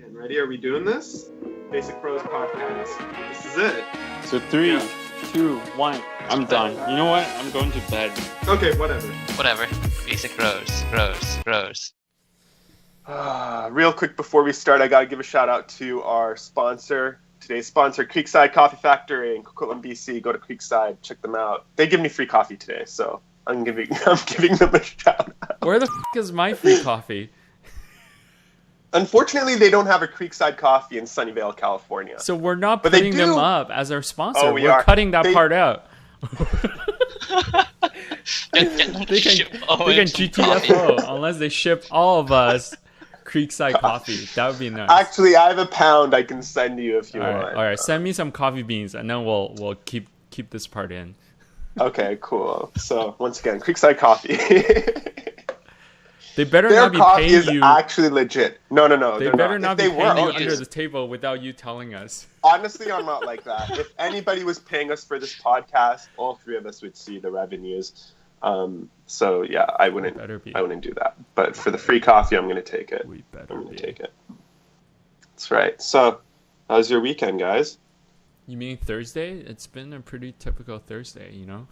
And ready? Are we doing this? Basic Pros Podcast. This is it. So 3, 2, 1. I'm done. You know what? I'm going to bed. Okay, whatever. Whatever. Basic grows. Real quick before we start, I gotta give a shout out to our sponsor. Today's sponsor, Creekside Coffee Factory in Coquitlam, BC. Go to Creekside, check them out. They give me free coffee today, so I'm giving them a shout out. Where the f*** is my free coffee? Unfortunately, they don't have a Creekside Coffee in Sunnyvale, California. So we're not putting them up as our sponsor. Oh, we're cutting that part out. They can GTFO unless they ship all of us Creekside coffee. That would be nice. Actually, I have a pound I can send you if you want. All right, send me some coffee beans, and then we'll keep this part in. Okay, cool. So once again, Creekside Coffee. They better Their not be coffee paying is you. actually legit. No. They better not be paying you okay. under the table without you telling us. Honestly, I'm not like that. If anybody was paying us for this podcast, all three of us would see the revenues. So yeah, I wouldn't do that. But for the free coffee, I'm going to take it. I'm going to take it. That's right. So, how's your weekend, guys? You mean Thursday? It's been a pretty typical Thursday, you know?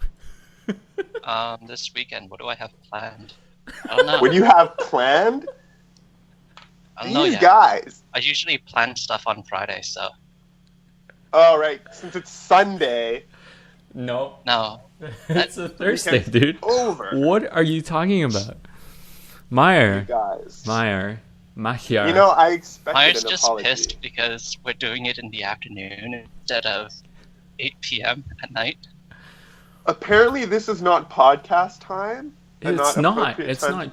This weekend, what do I have planned? I don't know. What do you have planned? I don't know These yet. guys. I usually plan stuff on Friday, so. Oh, right. Since it's Sunday. No. It's a Thursday, dude. Over. What are you talking about? Mahyar. You know, I expected Mahyar's an just apology. pissed because we're doing it in the afternoon instead of 8 p.m. at night. Apparently, this is not podcast time. It's not.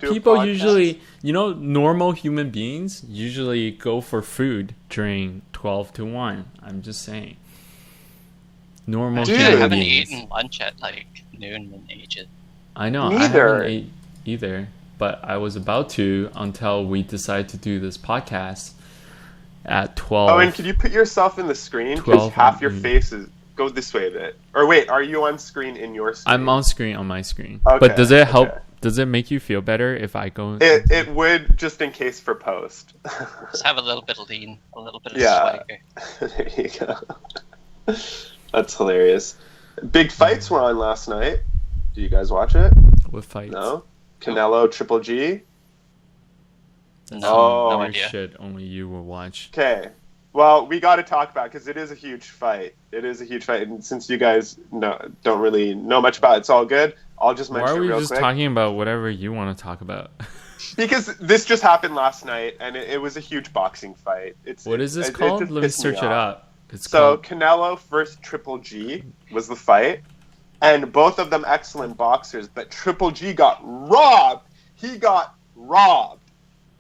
People usually, normal human beings usually go for food during 12 to 1. I'm just saying. Normal Dude. human I haven't beings. eaten lunch at like noon in ages. I know. Neither. I haven't ate either. But I was about to until we decided to do this podcast at 12. Oh, and could you put yourself in the screen? Because half your face goes this way a bit. Or wait, are you on screen in your screen? I'm on screen on my screen. Okay, but does it help? okay. Does it make you feel better if I go? It would, just in case for post. Just have a little bit of lean, a little bit of Yeah. swagger. There you go. That's hilarious. Big fights were on last night. Do you guys watch it? What fights? No? Canelo, Triple G? No idea. Shit, only you will watch. Okay. Well, we got to talk about it because it is a huge fight. And since you guys don't really know much about it, it's all good. I'll just mention it real quick. Why are we just talking about whatever you want to talk about? Because this just happened last night, and it was a huge boxing fight. What is this called? just Let me pissed search it off. up. So Canelo versus Triple G was the fight, and both of them excellent boxers, but Triple G got robbed. He got robbed,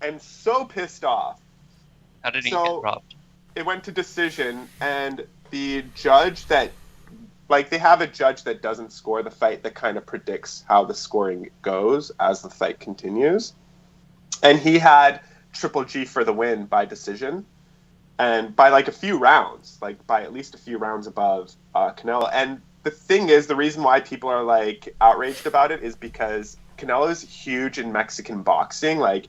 and so pissed off. How did he get robbed? It went to decision, and the judge they have a judge that doesn't score the fight that kind of predicts how the scoring goes as the fight continues. And he had Triple G for the win by decision, and by like a few rounds, like by at least a few rounds above Canelo. And the thing is, the reason why people are like outraged about it is because Canelo is huge in Mexican boxing. Like,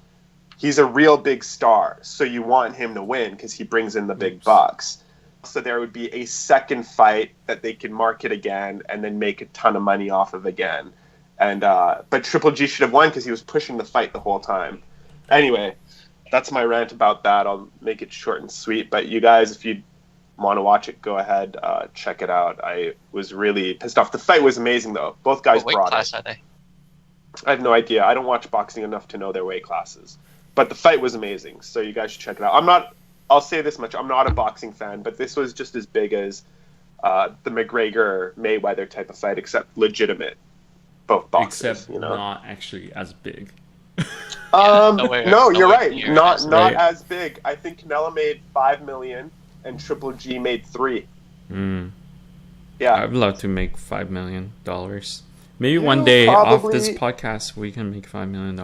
he's a real big star, so you want him to win because he brings in the big bucks. So there would be a second fight that they could market again and then make a ton of money off of again. And but Triple G should have won because he was pushing the fight the whole time. Anyway, that's my rant about that. I'll make it short and sweet. But you guys, if you want to watch it, go ahead, check it out. I was really pissed off. The fight was amazing, though. Both guys What weight brought class it. are they? I have no idea. I don't watch boxing enough to know their weight classes. But the fight was amazing, so you guys should check it out. I'll say this much, I'm not a boxing fan, but this was just as big as the McGregor-Mayweather type of fight, except legitimate. Both boxers, Except not actually as big. No, you're right. Not right. as big. I think Canelo made $5 million and Triple G made $3 million. Yeah. I'd love to make $5 million. Maybe one day off this podcast we can make $5 million.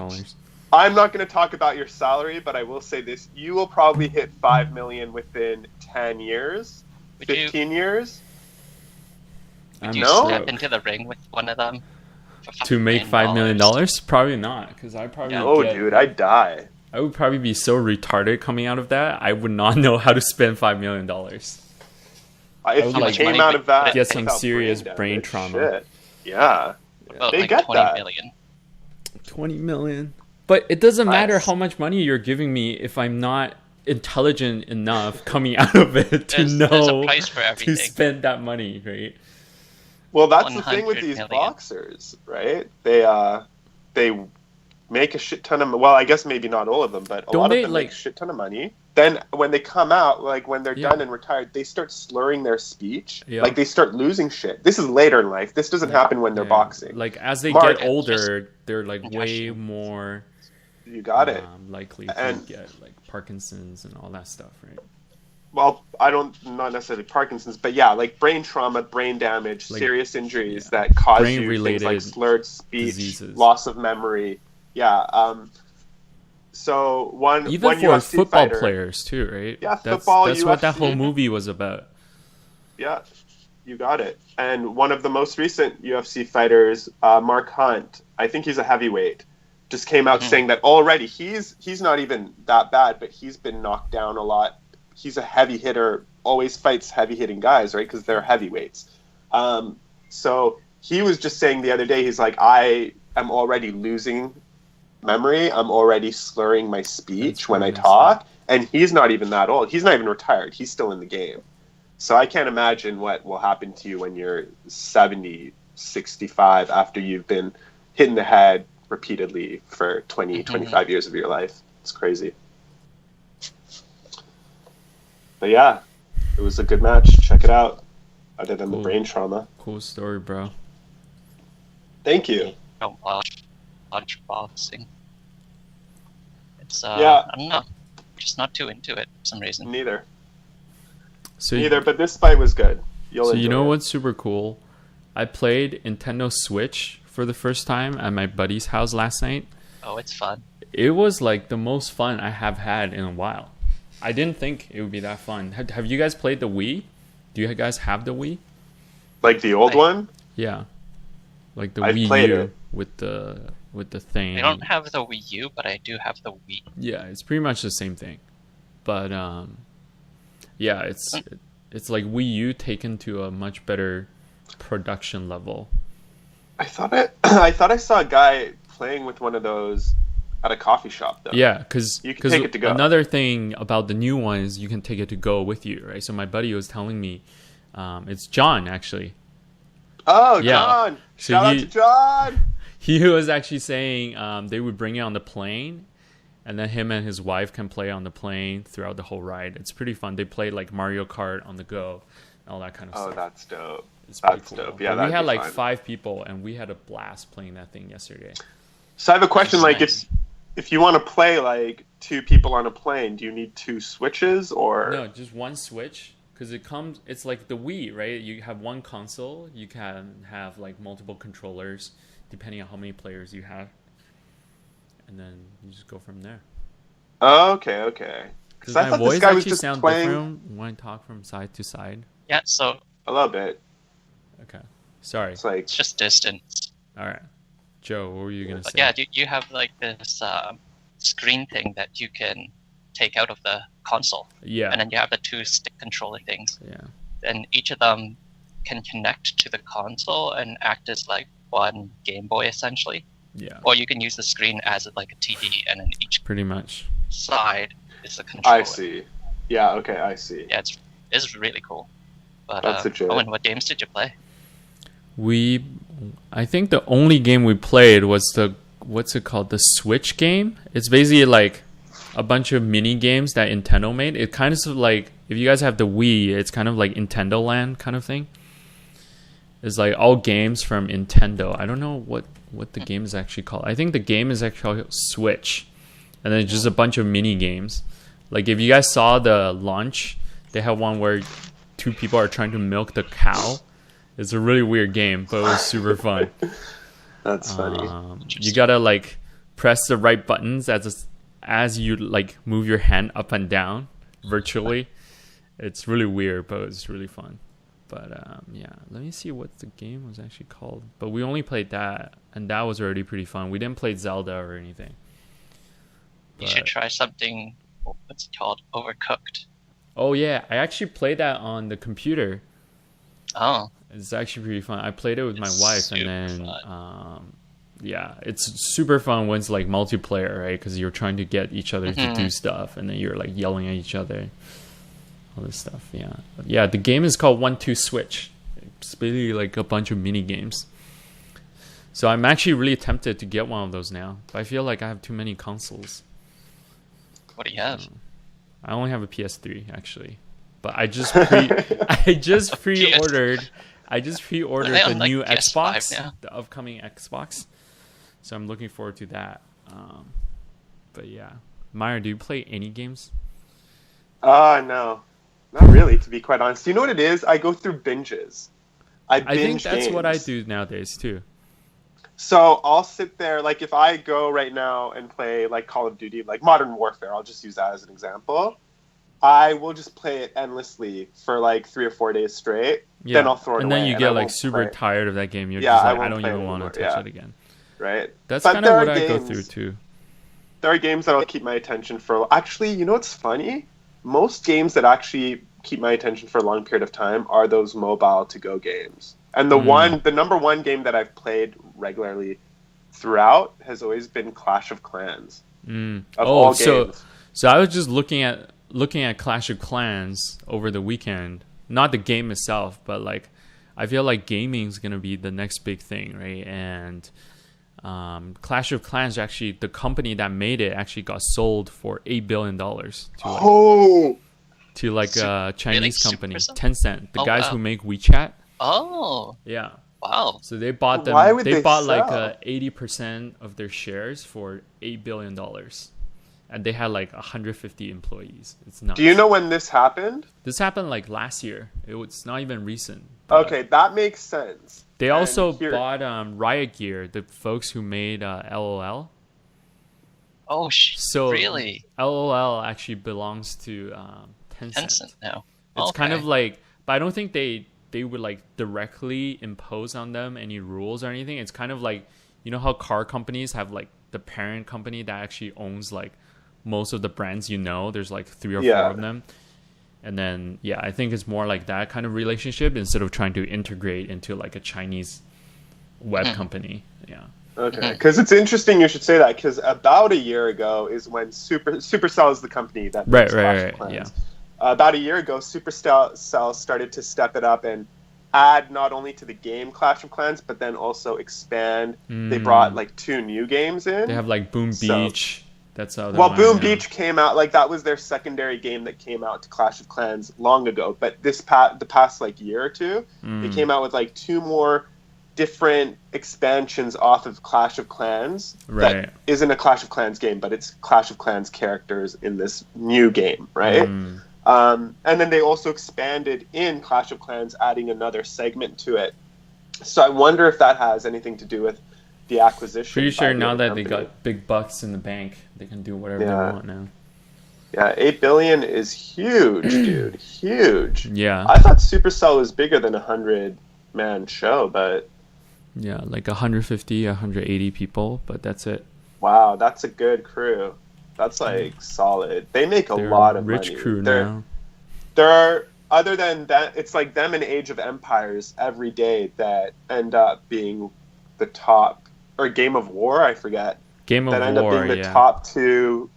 I'm not going to talk about your salary, but I will say this. You will probably hit $5 million within 10 years, 15 years. Would you step into the ring with one of them? To make $5 million? Probably not, because I probably dude, I'd die. I would probably be so retarded coming out of that. I would not know how to spend $5 million. If you came out of that, get some serious brain trauma. Shit. Yeah, About they like get 20 that. million. 20 million. But it doesn't matter Nice. how much money you're giving me if I'm not intelligent enough coming out of it to There's know a price for to everything. spend that money, right? Well, that's the thing with 100 these million. boxers, right? They make a shit ton of. Well, I guess maybe not all of them, but a Don't lot they, of them like- make a shit ton of money. Then when they come out, like when they're Yeah. done and retired, they start slurring their speech. Yeah. Like they start losing shit. This is later in life. This doesn't happen when they're Yeah. boxing. Like as they Mark, get older, they're like way Concussion. more You got it. likely to And- get like Parkinson's and all that stuff, right? Well, not necessarily Parkinson's, but yeah, like brain trauma, brain damage, Like, serious injuries that cause you things brain-related like slurred speech, diseases. loss of memory. Yeah. So one Even one for UFC football fighter, players too, right? Yeah, that's, football, That's what that UFC. whole movie was about. Yeah, you got it. And one of the most recent UFC fighters, Mark Hunt, I think he's a heavyweight, just came out saying that already he's not even that bad, but he's been knocked down a lot. He's a heavy hitter, always fights heavy hitting guys, right? Because they're heavyweights. So he was just saying the other day, he's like, I am already losing memory. I'm already slurring my speech That's when I pretty talk. And he's not even that old. He's not even retired. He's still in the game. So I can't imagine what will happen to you when you're 70, 65 after you've been hit in the head repeatedly for 20, 25 years of your life. It's crazy. But yeah, it was a good match. Check it out. Other than Cool. the brain trauma. Cool story, bro. Thank you. Don't watch boxing. It's Yeah. I don't know, just not too into it for some reason. Neither. So Neither, but this fight was good. You'll So you enjoy know it. what's super cool? I played Nintendo Switch for the first time at my buddy's house last night. Oh, it's fun. It was like the most fun I have had in a while. I didn't think it would be that fun. Have you guys played the Wii? Do you guys have the Wii? Like the old one? Yeah, like the I've Wii played U it. with the thing. I don't have the Wii U, but I do have the Wii. Yeah, it's pretty much the same thing, but yeah, it's like Wii U taken to a much better production level. I thought I saw a guy playing with one of those at a coffee shop though. Yeah, because You can take it to go. another thing about the new one is you can take it to go with you, right? So my buddy was telling me, it's John actually. Oh, Yeah. John! So Shout out you- to John! He was actually saying they would bring it on the plane, and then him and his wife can play on the plane throughout the whole ride. It's pretty fun. They play like Mario Kart on the go, all that kind of Oh, stuff. that's dope. It's pretty that's cool. dope. Yeah, But we that'd had be like fun. 5 people, and we had a blast playing that thing yesterday. So I have a question. That's Like, nice. if you want to play like 2 people on a plane, do you need 2 switches or? No, just one Switch, because it's like the Wii, right? You have one console, you can have like multiple controllers depending on how many players you have, and then you just go from there. Oh, okay. Does Because I my thought voice this guy was actually just sound playing different when I talk from side to side? Yeah, so a little bit. Okay, sorry. It's like it's just distance. All right, Joe, what were you gonna But say? yeah, you have like this screen thing that you can take out of the console, Yeah, and then you have the 2 stick controller things, yeah. and each of them can connect to the console and act as like one Game Boy essentially. Yeah, Or you can use the screen as like a TV, and then each pretty much. side is a controller. I see. Yeah. Okay. I see. Yeah, it's really cool. But That's legit. Owen, what games did you play? I think the only game we played was what's it called? The Switch game. It's basically like a bunch of mini games that Nintendo made. It kind of like, if you guys have the Wii, it's kind of like Nintendo Land kind of thing. It's like all games from Nintendo. I don't know what the game is actually called. I think the game is actually Switch, and then just a bunch of mini games. Like if you guys saw the launch, they have one where 2 people are trying to milk the cow. It's a really weird game, but it was super fun. That's funny. You gotta like press the right buttons as you like move your hand up and down virtually. It's really weird, but it's really fun. But yeah, let me see what the game was actually called. But we only played that, and that was already pretty fun. We didn't play Zelda or anything. You should try something. What's it called? Overcooked. Oh yeah, I actually played that on the computer. Oh. It's actually pretty fun. I played it with my wife, and then yeah, it's super fun when it's like multiplayer, right? Because you're trying to get each other to do stuff, and then you're like yelling at each other, all this stuff. Yeah, but yeah. The game is called 1-2 Switch. It's really like a bunch of mini games. So I'm actually really tempted to get one of those now, but I feel like I have too many consoles. What do you have? I only have a PS3 actually, but I just pre-ordered. I just pre-ordered the like new PS5 Xbox, now? the upcoming Xbox. So I'm looking forward to that. But yeah, Mahyar, do you play any games? No, not really. To be quite honest, you know what it is? I go through binges. I think that's games. what I do nowadays too. So I'll sit there, like if I go right now and play like Call of Duty, like Modern Warfare, I'll just use that as an example. I will just play it endlessly for like 3 or 4 days straight. Yeah. Then I'll throw it away. And then you get I like won't super play it. tired of that game. You're Yeah, just like, I I don't won't even play it want to anymore. touch it again. Right. That's But kind of there what are I go games- through too. There are games that'll keep my attention for. Actually, you know what's funny? Most games that actually keep my attention for a long period of time are those mobile to-go games. And the number one game that I've played regularly throughout has always been Clash of Clans. Of all games. So I was just looking at Clash of Clans over the weekend. Not the game itself, but like I feel like gaming is gonna be the next big thing, right? And Clash of Clans actually, the company that made it actually got sold for $8 billion to like a Chinese company, Supercell? Tencent, the guys wow. who make WeChat. Oh. Yeah. Wow. So they bought them. Why would they they bought sell? like 80% of their shares for $8 billion, and they had like 150 employees. It's nuts. Do you know when this happened? This happened like last year. It's not even recent. but Okay, that makes sense. They And also here- bought Riot Gear, the folks who made LOL. Oh, So really? LOL actually belongs to Tencent. Tencent now. It's kind Okay. of like, but I don't think they would like directly impose on them any rules or anything. It's kind of like, you know how car companies have like the parent company that actually owns like most of the brands, there's like 3 or 4 of them. And then, yeah, I think it's more like that kind of relationship instead of trying to integrate into like a Chinese web company. Yeah. Okay, because it's interesting you should say that, because about a year ago is when Supercell is the company that makes Clash of Clans. Yeah. About a year ago, Supercell started to step it up and add not only to the game Clash of Clans, but then also expand. They brought like 2 new games in. They have like Boom So- Beach. That's how. Well, Boom Beach came out, like that was their secondary game that came out to Clash of Clans long ago. But the past like year or two, they came out with like 2 more different expansions off of Clash of Clans. Right. That isn't a Clash of Clans game, but it's Clash of Clans characters in this new game, right? And then they also expanded in Clash of Clans, adding another segment to it. So I wonder if that has anything to do with the acquisition. Pretty sure by the now other that they company. got big bucks in the bank, they can do whatever Yeah. they want now. Yeah, 8 billion is huge, dude. Huge. Yeah. I thought Supercell was bigger than a 100-man show, but Yeah, like 150, 180 people, but that's it. wow, that's a good crew. That's like solid. They make a They're lot of rich money. crew They're- now. There are, other than that, it's like them in Age of Empires every day that end up being the top, or Game of War, I forget, Game of that end up War, being the yeah. top 2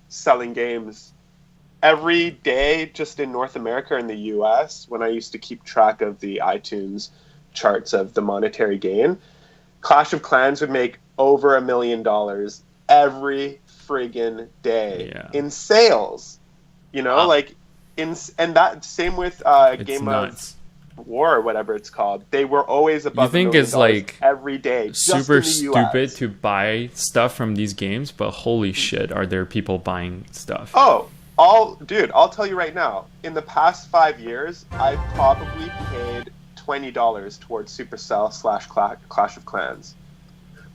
selling games every day just in North America and the US. When I used to keep track of the iTunes charts of the monetary gain, Clash of Clans would make over $1 million every friggin' day in sales. Like and that same with It's Game nuts. of War or whatever it's called. They were always above. You think $1 million it's like every day, just super in the US. stupid to buy stuff from these games, but holy shit, are there people buying stuff? Oh, I'll tell you right now. In the past 5 years, I've probably paid $20 towards Supercell / Clash of Clans.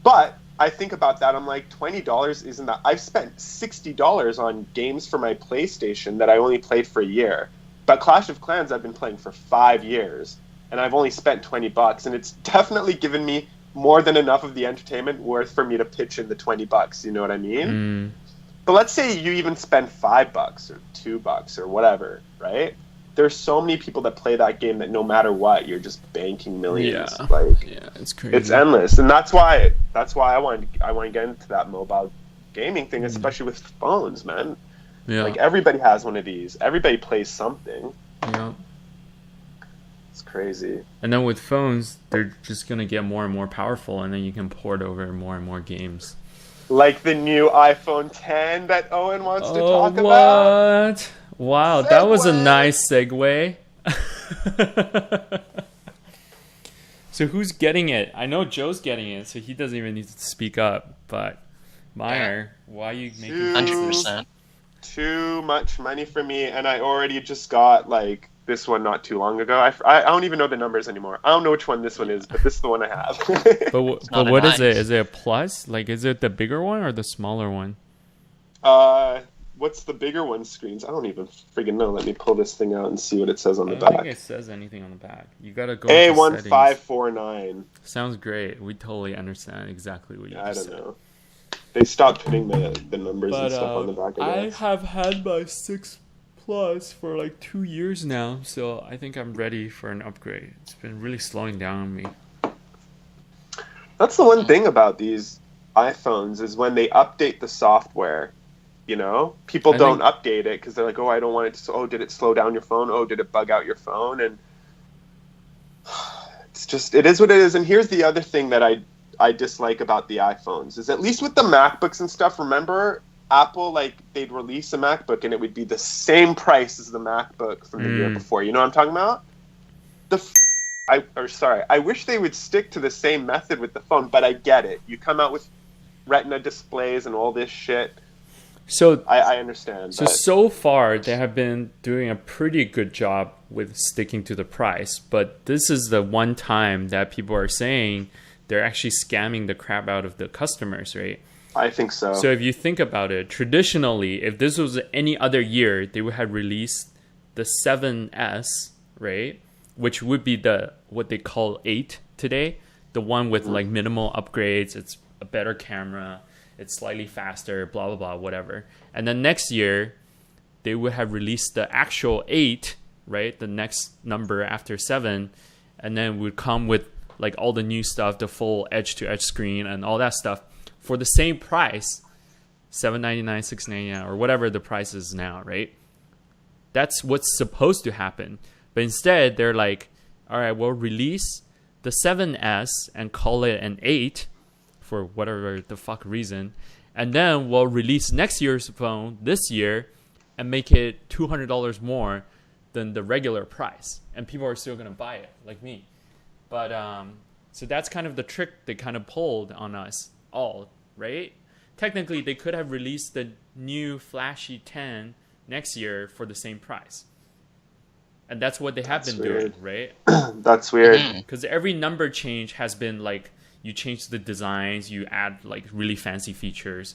But I think about that, I'm like, $20 isn't that. I've spent $60 on games for my PlayStation that I only played for a year. But Clash of Clans I've been playing for 5 years, and I've only spent $20, and it's definitely given me more than enough of the entertainment worth for me to pitch in the $20. You know what I mean? But let's say you even spend $5 or $2 or whatever, right? There's so many people that play that game that no matter what, you're just banking millions. Yeah. Like, Yeah, it's crazy. it's endless, and that's why I want to get into that mobile gaming thing, especially with phones, man. Yeah. Like, everybody has one of these. Everybody plays something. Yeah. It's crazy. And then with phones, they're just gonna get more and more powerful, and then you can port over more and more games. Like the new iPhone 10 that Owen wants to talk about. What? Wow, that was a Segue. nice segue. So who's getting it? I know Joe's getting it, so he doesn't even need to speak up. But Mahyar, why are you making 100%. Too much money for me, and I already just got like this one not too long ago. I don't even know the numbers anymore. I don't know which one this one is, but this is the one I have. But not what a is it? nine. Is it a plus? Like, is it the bigger one or the smaller one? What's the bigger one screens? I don't even friggin' know. Let me pull this thing out and see what it says on I the don't back. think it says anything on the back. You gotta go into settings. A1549. Sounds great. We totally understand exactly what you I just don't said. know. They stopped putting the numbers and But stuff on the back. I guess. have had my 6 Plus for like 2 years now, so I think I'm ready for an upgrade. It's been really slowing down on me. That's the one thing about these iPhones is when they update the software, you know, people I don't think- update it because they're like, oh, I don't want it to. Oh, did it slow down your phone? Oh, did it bug out your phone? And it's just, it is what it is. And here's the other thing that I dislike about the iPhones is at least with the MacBooks and stuff. Remember, Apple, like, they'd release a MacBook and it would be the same price as the MacBook from the year before. You know what I'm talking about? I wish they would stick to the same method with the phone, but I get it. You come out with Retina displays and all this shit. So I understand. so far they have been doing a pretty good job with sticking to the price, but this is the one time that people are saying they're actually scamming the crap out of the customers, right? I think so. So if you think about it, traditionally, if this was any other year, they would have released the 7S, right? Which would be the what they call 8 today, the one with like minimal upgrades. It's a better camera, it's slightly faster, blah blah blah, whatever. And then next year, they would have released the actual 8, right? The next number after 7, and then would come with like all the new stuff, the full edge-to-edge screen and all that stuff for the same price, $799, $699, or whatever the price is now, right? That's what's supposed to happen. But instead, they're like, all right, we'll release the 7S and call it an 8 for whatever the fuck reason. And then we'll release next year's phone this year and make it $200 more than the regular price. And people are still going to buy it, like me. But so that's kind of the trick they kind of pulled on us all, right? Technically, they could have released the new flashy 10 next year for the same price. And that's what they have been doing, right? That's weird. Because every number change has been like, you change the designs, you add like really fancy features.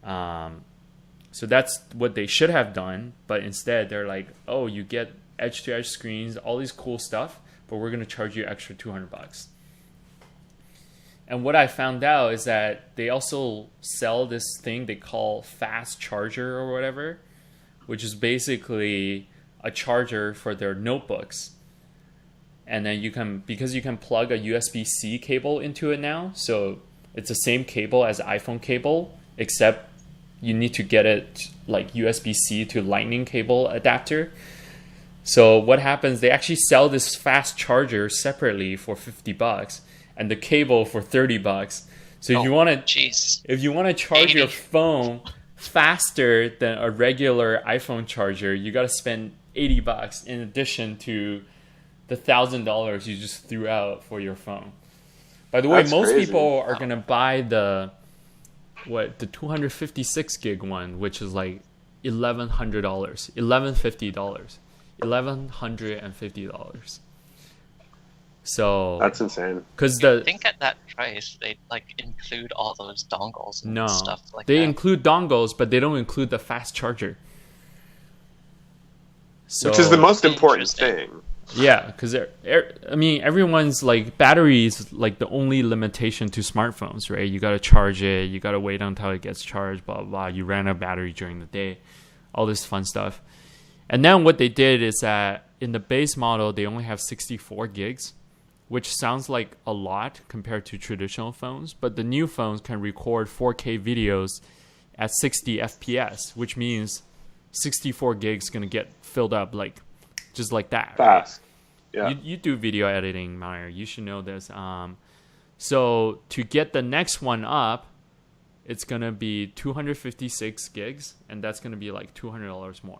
So that's what they should have done. But instead, they're like, oh, you get edge-to-edge screens, all these cool stuff, but we're going to charge you extra $200. And what I found out is that they also sell this thing they call fast charger or whatever, which is basically a charger for their notebooks. And then you can, because you can plug a USB-C cable into it now, so it's the same cable as iPhone cable, except you need to get it like USB-C to lightning cable adapter. So what happens, they actually sell this fast charger separately for $50 and the cable for $30. So if you want to charge your phone faster than a regular iPhone charger, you got to spend $80 in addition to the $1,000 you just threw out for your phone. By the way, That's most crazy. people are going to buy the 256 gig one, which is like $1,100, $1,150. So That's insane. because I think at that price they like include all those dongles and stuff like they that. include dongles, but they don't include the fast charger. So Which is the most important Interesting. thing. Yeah, because I mean, everyone's like battery is like the only limitation to smartphones, right? You got to charge it, you got to wait until it gets charged, blah, blah, blah. You ran out of battery during the day, all this fun stuff. And then what they did is that in the base model, they only have 64 gigs, which sounds like a lot compared to traditional phones. But the new phones can record 4K videos at 60 FPS, which means 64 gigs going to get filled up like just like that. Fast. Right? Yeah. You do video editing, Mahyar. You should know this. So to get the next one up, it's going to be 256 gigs, and that's going to be like $200 more.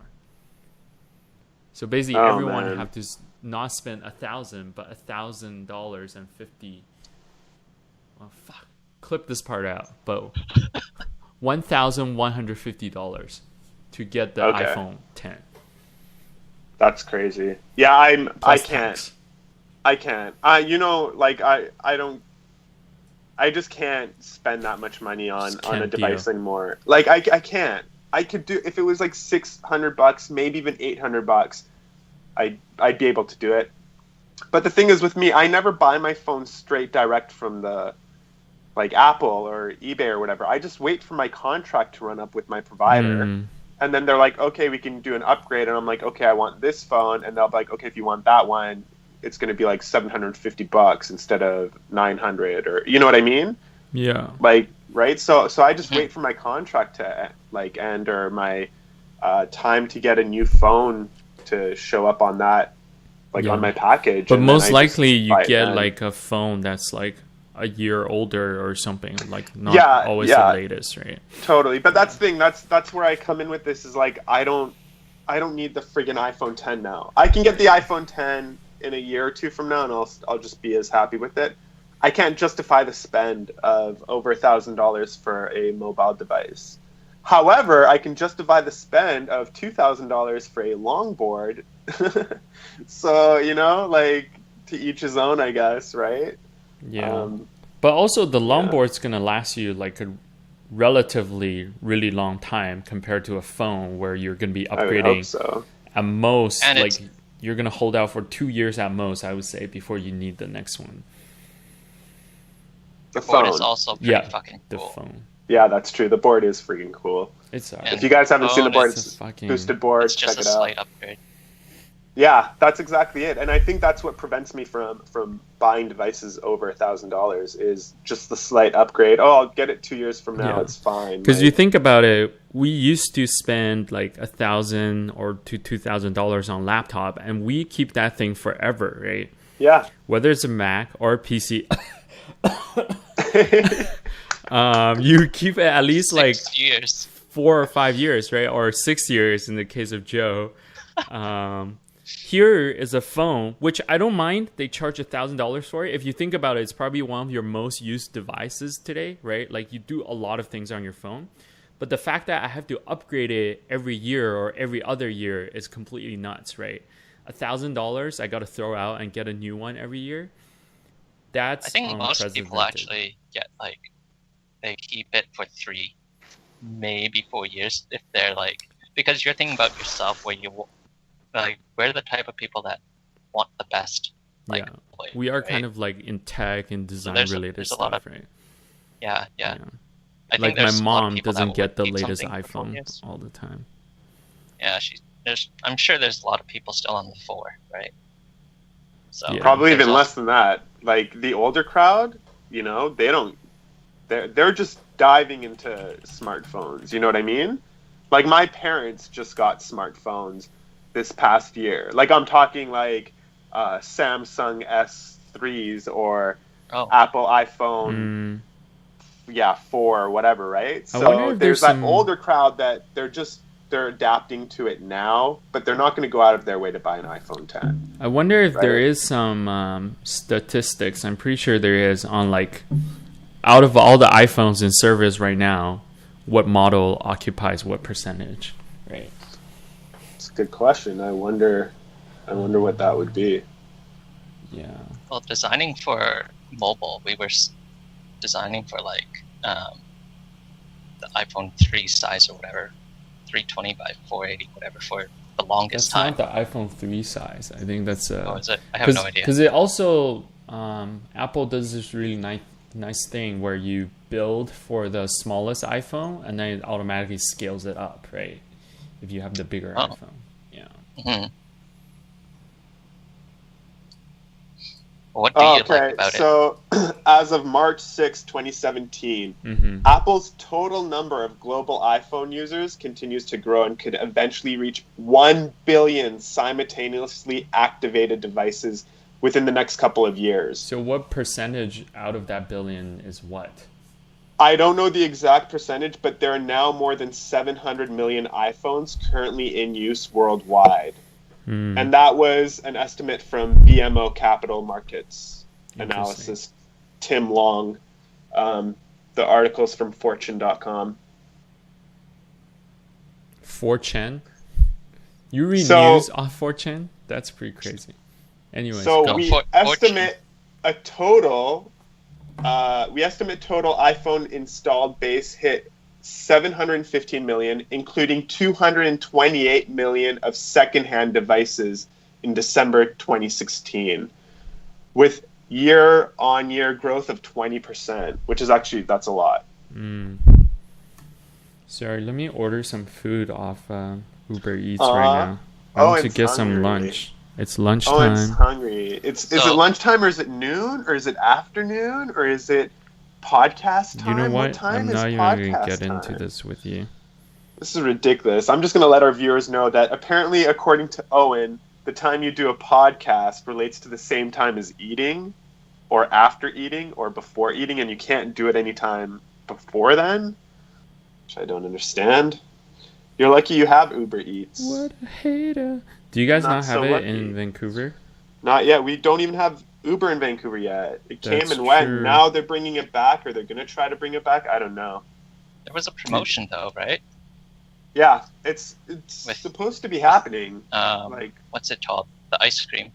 So basically, everyone have to not spend $1,000, but $1,000.50. Well, fuck. Clip this part out, but $1,150 to get the iPhone 10. That's crazy. Yeah, I Plus can't. tax. I can't. You know, like I don't. I just can't spend that much money on a device anymore. Like I can't. I could do if it was like $600, maybe even $800. I'd be able to do it. But the thing is with me, I never buy my phone straight direct from the like Apple or eBay or whatever. I just wait for my contract to run up with my provider. And then they're like, okay, we can do an upgrade. And I'm like, okay, I want this phone. And they'll be like, okay, if you want that one, it's going to be like $750 instead of $900, or you know what I mean? Yeah. Like, right. So I just wait for my contract to like end, or my time to get a new phone to show up on that, like on my package. But most likely you get like a phone that's like a year older or something, like not always the latest, right? Totally. But that's the thing, that's where I come in with this, is like I don't need the friggin' iPhone 10 now. I can get the iPhone 10 in a year or two from now, and I'll just be as happy with it. I can't justify the spend of over $1,000 for a mobile device. However, I can justify the spend of $2,000 for a longboard. So, you know, like, to each his own, I guess, right? Yeah. But also the longboard's going to last you like a relatively really long time compared to a phone where you're going to be upgrading at most. And like you're going to hold out for 2 years at most, I would say, before you need the next one. The phone is also pretty fucking cool. The phone. Yeah, that's true. The board is freaking cool. If you guys haven't seen the board, it's a boosted board. It's just check a it out. slight upgrade. Yeah, that's exactly it. And I think that's what prevents me from buying devices over $1,000 is just the slight upgrade. Oh, I'll get it 2 years from now. It's fine. Because you think about it, we used to spend like $1,000 or to $2,000 on laptop, and we keep that thing forever, right? Yeah. Whether it's a Mac or a PC. You keep it at least 6 years. 4 or 5 years, right? Or 6 years in the case of Joe. Here is a phone, which I don't mind. They charge $1,000 for it. If you think about it, it's probably one of your most used devices today, right? Like you do a lot of things on your phone. But the fact that I have to upgrade it every year or every other year is completely nuts, right? $1,000 I got to throw out and get a new one every year. That's I think most people actually get like, they keep it for 3, maybe 4 years if they're like, because you're thinking about yourself where you like, we're the type of people that want the best. Like, we are kind of like in tech and design related stuff, right? Yeah. I like think my mom doesn't get the latest iPhone all the time. Yeah, I'm sure there's a lot of people still on the 4, right? So probably even less than that. Like the older crowd, you know, they're just diving into smartphones. You know what I mean? Like my parents just got smartphones this past year. Like I'm talking like Samsung S3s or Apple iPhone 4 or whatever, right? So there's that older crowd that they're adapting to it now, but they're not going to go out of their way to buy an iPhone 10. I wonder if there is some statistics. I'm pretty sure there is on like out of all the iPhones in service right now, what model occupies what percentage, right? It's a good question. I wonder what that would be. Yeah. Well, designing for mobile, we were designing for like the iPhone 3 size or whatever, 320 by 480, whatever, for the longest That's time. not the iPhone 3 size. I think that's Oh, is it? I have no idea. Because it also Apple does this really nice thing where you build for the smallest iPhone and then it automatically scales it up, right? If you have the bigger iPhone, yeah. Mm-hmm. What do you like about it? So as of March 6, 2017, Apple's total number of global iPhone users continues to grow and could eventually reach 1 billion simultaneously activated devices within the next couple of years. So what percentage out of that billion is what? I don't know the exact percentage, but there are now more than 700 million iPhones currently in use worldwide. And that was an estimate from BMO Capital Markets Analysis, Tim Long. The article's from Fortune.com. 4chan? You read news off 4chan? That's pretty crazy. Anyways, so we estimate a total. We estimate total iPhone installed base hit 715 million, including 228 million of secondhand devices in December 2016, with year-on-year growth of 20%, which is actually, that's a lot. Sorry, let me order some food off Uber Eats right now. I want to get some lunch. It's lunchtime. Owen's hungry. Is it lunchtime, or is it noon, or is it afternoon, or is it podcast time? You know what? Time I'm not is even going to podcast get time? into this with you. This is ridiculous. I'm just going to let our viewers know that apparently, according to Owen, the time you do a podcast relates to the same time as eating, or after eating, or before eating, and you can't do it any time before then, which I don't understand. You're lucky you have Uber Eats. What a hater. Do you guys not have it in Vancouver? Not yet. We don't even have Uber in Vancouver yet. It came and went. Now they're bringing it back, or they're going to try to bring it back. I don't know. There was a promotion, though, right? Yeah, it's supposed to be happening. What's it called? The ice cream.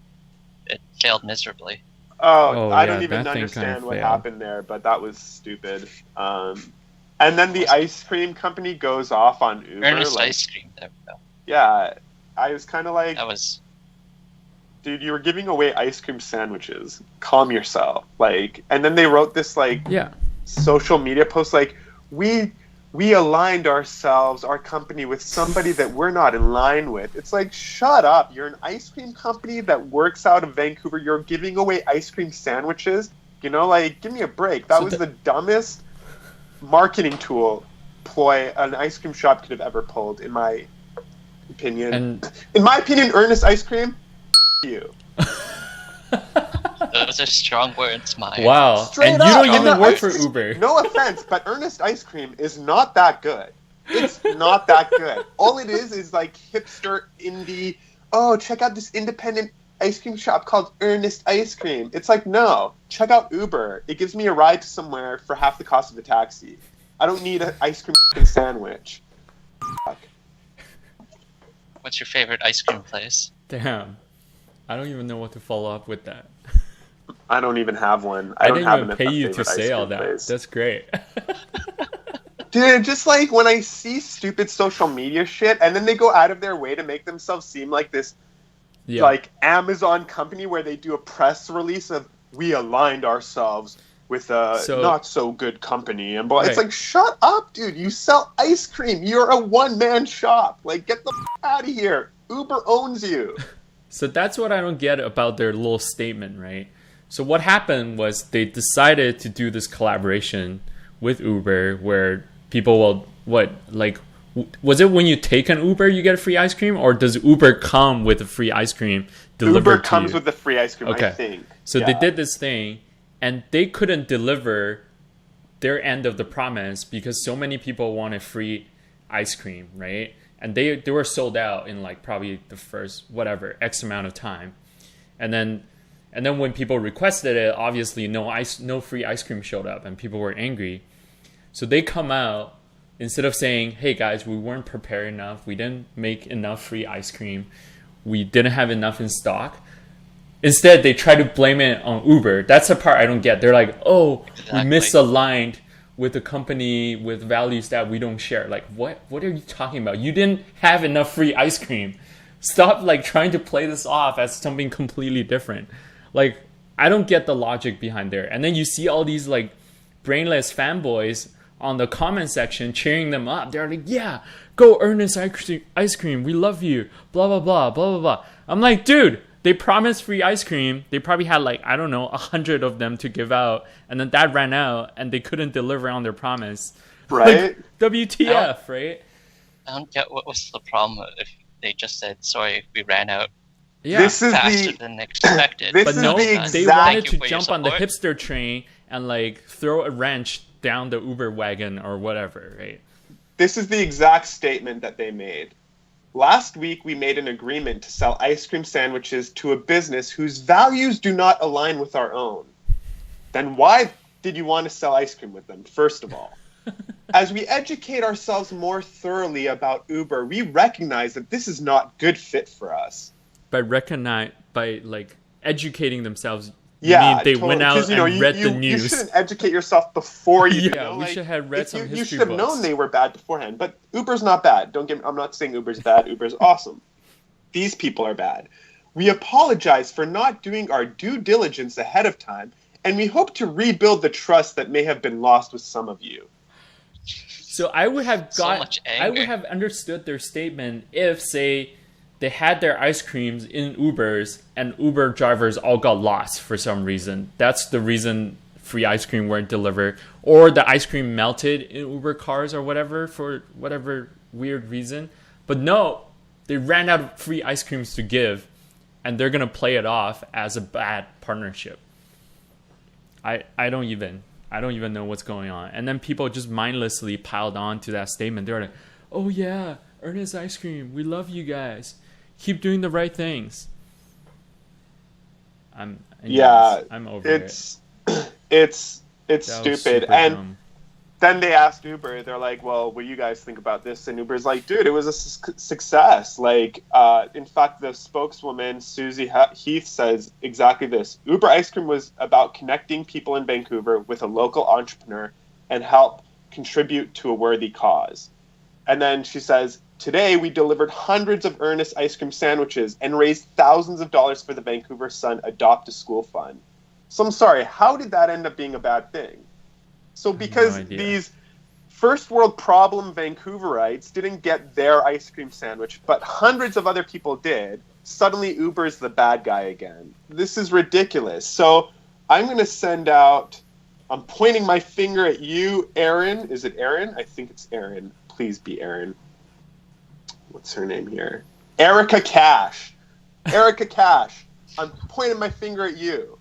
It failed miserably. I don't even understand what happened there, but that was stupid. And then the ice cream company goes off on Uber. Earnest Ice Cream. There we go. Yeah, I was kind of like... That was... Dude, you were giving away ice cream sandwiches. Calm yourself. And then they wrote this social media post we aligned our company with somebody that we're not in line with. It's like, shut up. You're an ice cream company that works out of Vancouver. You're giving away ice cream sandwiches. You know, give me a break. That was the dumbest marketing ploy an ice cream shop could have ever pulled, in my opinion. In my opinion, Earnest Ice Cream, you. Those are strong words, Maya. Wow. Straight and up, you don't even work for Uber. No offense, but Earnest Ice Cream is not that good. It's not that good. All it is hipster indie. Oh, check out this independent ice cream shop called Earnest Ice Cream. It's no. Check out Uber. It gives me a ride to somewhere for half the cost of a taxi. I don't need an ice cream sandwich. Fuck. What's your favorite ice cream place? Damn. I don't even know what to follow up with that. I don't even have one. I didn't even pay you to say all that. Place. That's great. Dude, just when I see stupid social media shit, and then they go out of their way to make themselves seem like this, Amazon company where they do a press release of, we aligned ourselves with a not so good company, and it's shut up, dude. You sell ice cream. You're a one-man shop. Get the out of here. Uber owns you. So that's what I don't get about their little statement, right? So what happened was they decided to do this collaboration with Uber where people will, was it when you take an Uber you get a free ice cream, or does Uber come with a free ice cream delivered to you? Uber comes with the free ice cream, I think. So they did this thing, and they couldn't deliver their end of the promise because so many people wanted free ice cream, right? And they were sold out in probably the first X amount of time, and then when people requested it, obviously no free ice cream showed up, and people were angry. So they come out, instead of saying, "Hey guys, we weren't prepared enough. We didn't make enough free ice cream. We didn't have enough in stock." Instead, they try to blame it on Uber. That's the part I don't get. They're like, "Oh, we misaligned with a company with values that we don't share." What are you talking about? You didn't have enough free ice cream. Stop like trying to play this off as something completely different. Like, I don't get the logic behind there. And then you see all these like brainless fanboys on the comment section cheering them up. They're like, yeah, go Ernest ice cream. We love you. Blah, blah, blah, blah, blah, blah. I'm like, dude, they promised free ice cream. They probably had like, I don't know, 100 of them to give out. And then that ran out and they couldn't deliver on their promise. Right? Like, WTF, right? I don't get what was the problem if they just said, sorry, we ran out Yeah. This is faster the than expected. This but is no, the they exact- wanted Thank to you for your jump on the support. hipster train and like throw a wrench down the Uber wagon or whatever, right? This is the exact statement that they made. Last week, we made an agreement to sell ice cream sandwiches to a business whose values do not align with our own. Then why did you want to sell ice cream with them, first of all? As we educate ourselves more thoroughly about Uber, we recognize that this is not good fit for us. By like educating themselves, Yeah, you mean they totally. went out 'Cause, you know, and read the You news. shouldn't educate yourself before you. Yeah, we should have read if some you history should have books. known they were bad beforehand. But Uber's not bad. I'm not saying Uber's bad. Uber's awesome. These people are bad. We apologize for not doing our due diligence ahead of time, and we hope to rebuild the trust that may have been lost with some of you. So I would have So much I would anger. have understood their statement if, say, they had their ice creams in Ubers and Uber drivers all got lost for some reason. That's the reason free ice cream weren't delivered, or the ice cream melted in Uber cars or whatever for whatever weird reason. But no, they ran out of free ice creams to give, and they're gonna play it off as a bad partnership. I don't even know what's going on. And then people just mindlessly piled on to that statement. They're like, oh yeah, Ernest Ice Cream, we love you guys. Keep doing the right things. I'm over it. It's That was stupid. super And dumb. then they asked Uber, they're like, well, what do you guys think about this? And Uber's like, dude, it was a success. Like, in fact, the spokeswoman, Susie Heath, says exactly this. Uber Ice Cream was about connecting people in Vancouver with a local entrepreneur and help contribute to a worthy cause. And then she says, today we delivered hundreds of Ernest ice cream sandwiches and raised thousands of dollars for the Vancouver Sun Adopt a School Fund. So I'm sorry, how did that end up being a bad thing? So because idea. these first world problem Vancouverites didn't get their ice cream sandwich, but hundreds of other people did, suddenly Uber's the bad guy again. This is ridiculous. So I'm going to send out, I'm pointing my finger at you, Erin. Is it Erin? I think it's Erin. Please be Erin. What's her name here? Erica Cash. Erica Cash. I'm pointing my finger at you.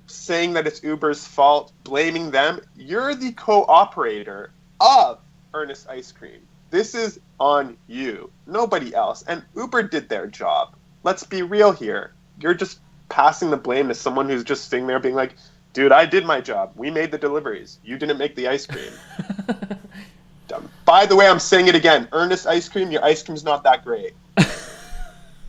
Saying that it's Uber's fault, blaming them. You're the co-operator of Ernest Ice Cream. This is on you, nobody else. And Uber did their job. Let's be real here. You're just passing the blame to someone who's just sitting there being like, dude, I did my job. We made the deliveries. You didn't make the ice cream. By the way, I'm saying it again. Ernest Ice Cream, your ice cream's not that great.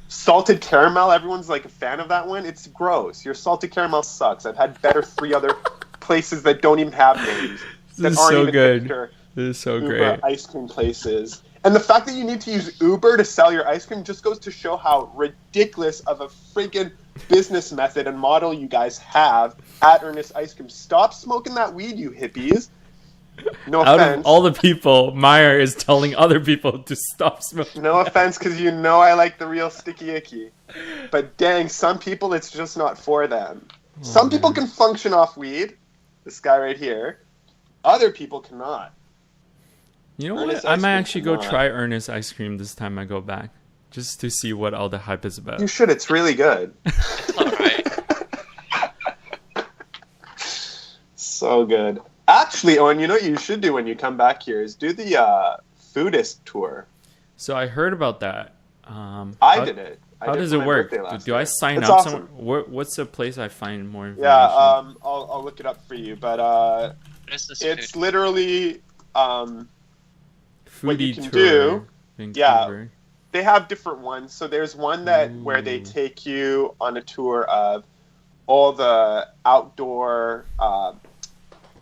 Salted caramel, everyone's like a fan of that one. It's gross. Your salted caramel sucks. I've had better 3 other places that don't even have names. This is aren't so even good. hipster This is so Uber great. ice cream places. And the fact that you need to use Uber to sell your ice cream just goes to show how ridiculous of a freaking business method and model you guys have at Ernest Ice Cream. Stop smoking that weed, you hippies. No Out offense. of all the people, Mahyar is telling other people to stop smoking. No offense, because you know I like the real sticky icky. But dang, some people, it's just not for them. Some people can function off weed. This guy right here. Other people cannot. You know Ernest what? I Ice might Cream actually go cannot. try Ernest Ice Cream this time I go back. Just to see what all the hype is about. You should. It's really good. Alright. So good. Actually, Owen, you know what you should do when you come back here is do the Foodist tour. So I heard about that. I did it. I How did does for it my work? birthday last Do I year. sign It's up awesome. somewhere? What's the place I find more information? Yeah, I'll look it up for you. But What is this it's food? literally what you Foodie can Tour, do- Vancouver. they have different ones. So there's one that where they Ooh. take you on a tour of all the outdoor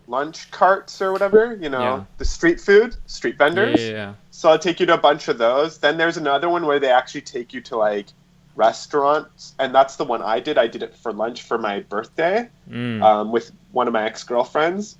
lunch carts or whatever, you know, Yeah. the street food, street vendors. Yeah. So I'll take you to a bunch of those. Then there's another one where they actually take you to like restaurants, and that's the one I did. I did it for lunch for my birthday with one of my ex-girlfriends,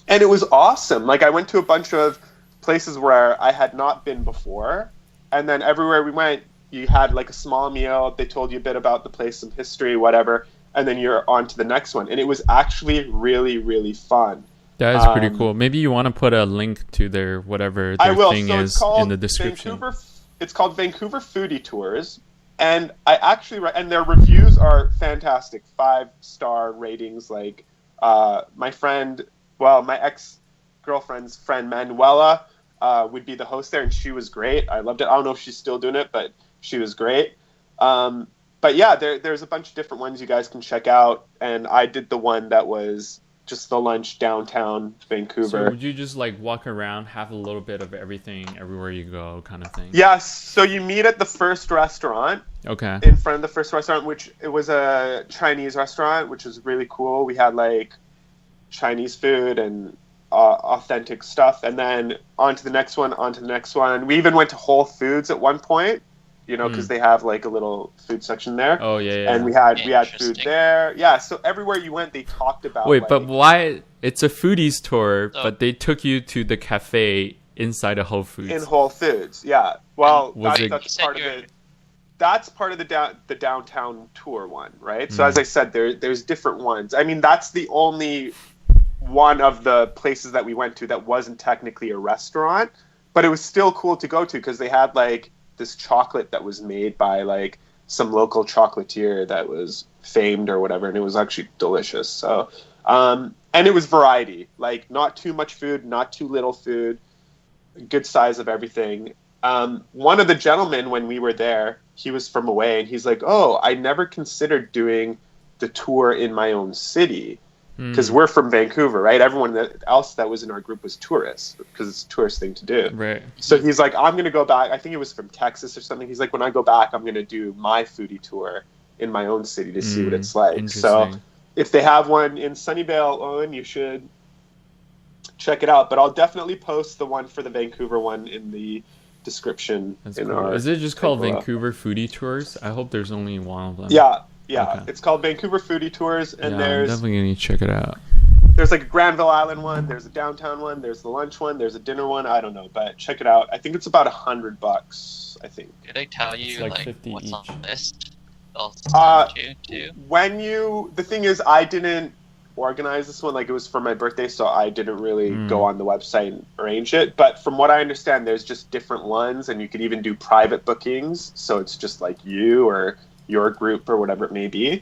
and it was awesome. Like I went to a bunch of places where I had not been before, and then everywhere we went, you had like a small meal. They told you a bit about the place, some history, whatever, and then you're on to the next one. And it was actually really, really fun. That is pretty cool. Maybe you want to put a link to their whatever their thing is in the description. It's called Vancouver Foodie Tours, and I actually and their reviews are fantastic, 5-star ratings. Like my ex-girlfriend's friend Manuela would be the host there, and she was great. I loved it. I don't know if she's still doing it, but she was great. But yeah, there's a bunch of different ones you guys can check out, and I did the one that was just the lunch downtown Vancouver. So would you just like walk around, have a little bit of everything everywhere you go kind of thing? Yes. So you meet at the first restaurant. Okay. In front of the first restaurant, which it was a Chinese restaurant, which was really cool. We had like Chinese food and authentic stuff. And then on to the next one, on to the next one. We even went to Whole Foods at one point. You know, because they have like a little food section there. Oh yeah. And we had food there. Yeah, so everywhere you went, they talked about. Wait, like, but why? It's a foodies tour, but they took you to the cafe inside of Whole Foods. In Whole Foods, yeah. Well, that's part of it. That's part of the downtown tour one, right? So as I said, there's different ones. I mean, that's the only one of the places that we went to that wasn't technically a restaurant, but it was still cool to go to because they had like this chocolate that was made by like some local chocolatier that was famed or whatever, and it was actually delicious. So and it was variety, like not too much food, not too little food, good size of everything. One of the gentlemen, when we were there, he was from away, and he's like, oh, I never considered doing the tour in my own city because we're from Vancouver, right? Everyone else that was in our group was tourists because it's a tourist thing to do. Right. So he's like, I'm going to go back. I think it was from Texas or something. He's like, when I go back, I'm going to do my foodie tour in my own city to see what it's like. So if they have one in Sunnyvale, Owen, you should check it out. But I'll definitely post the one for the Vancouver one in the description. That's cool. Is it just called Vancouver Foodie Tours? I hope there's only one of them. Yeah. Okay. It's called Vancouver Foodie Tours, and I'm there's definitely gonna check it out. There's like a Granville Island one, there's a downtown one, there's the lunch one, there's a dinner one. I don't know, but check it out. I think it's about $100. I think. Did they tell you like like 50 what's each. on the list? They'll send you to. The thing is, I didn't organize this one. Like it was for my birthday, so I didn't really go on the website and arrange it. But from what I understand, there's just different ones, and you could even do private bookings. So it's just like you or your group or whatever it may be.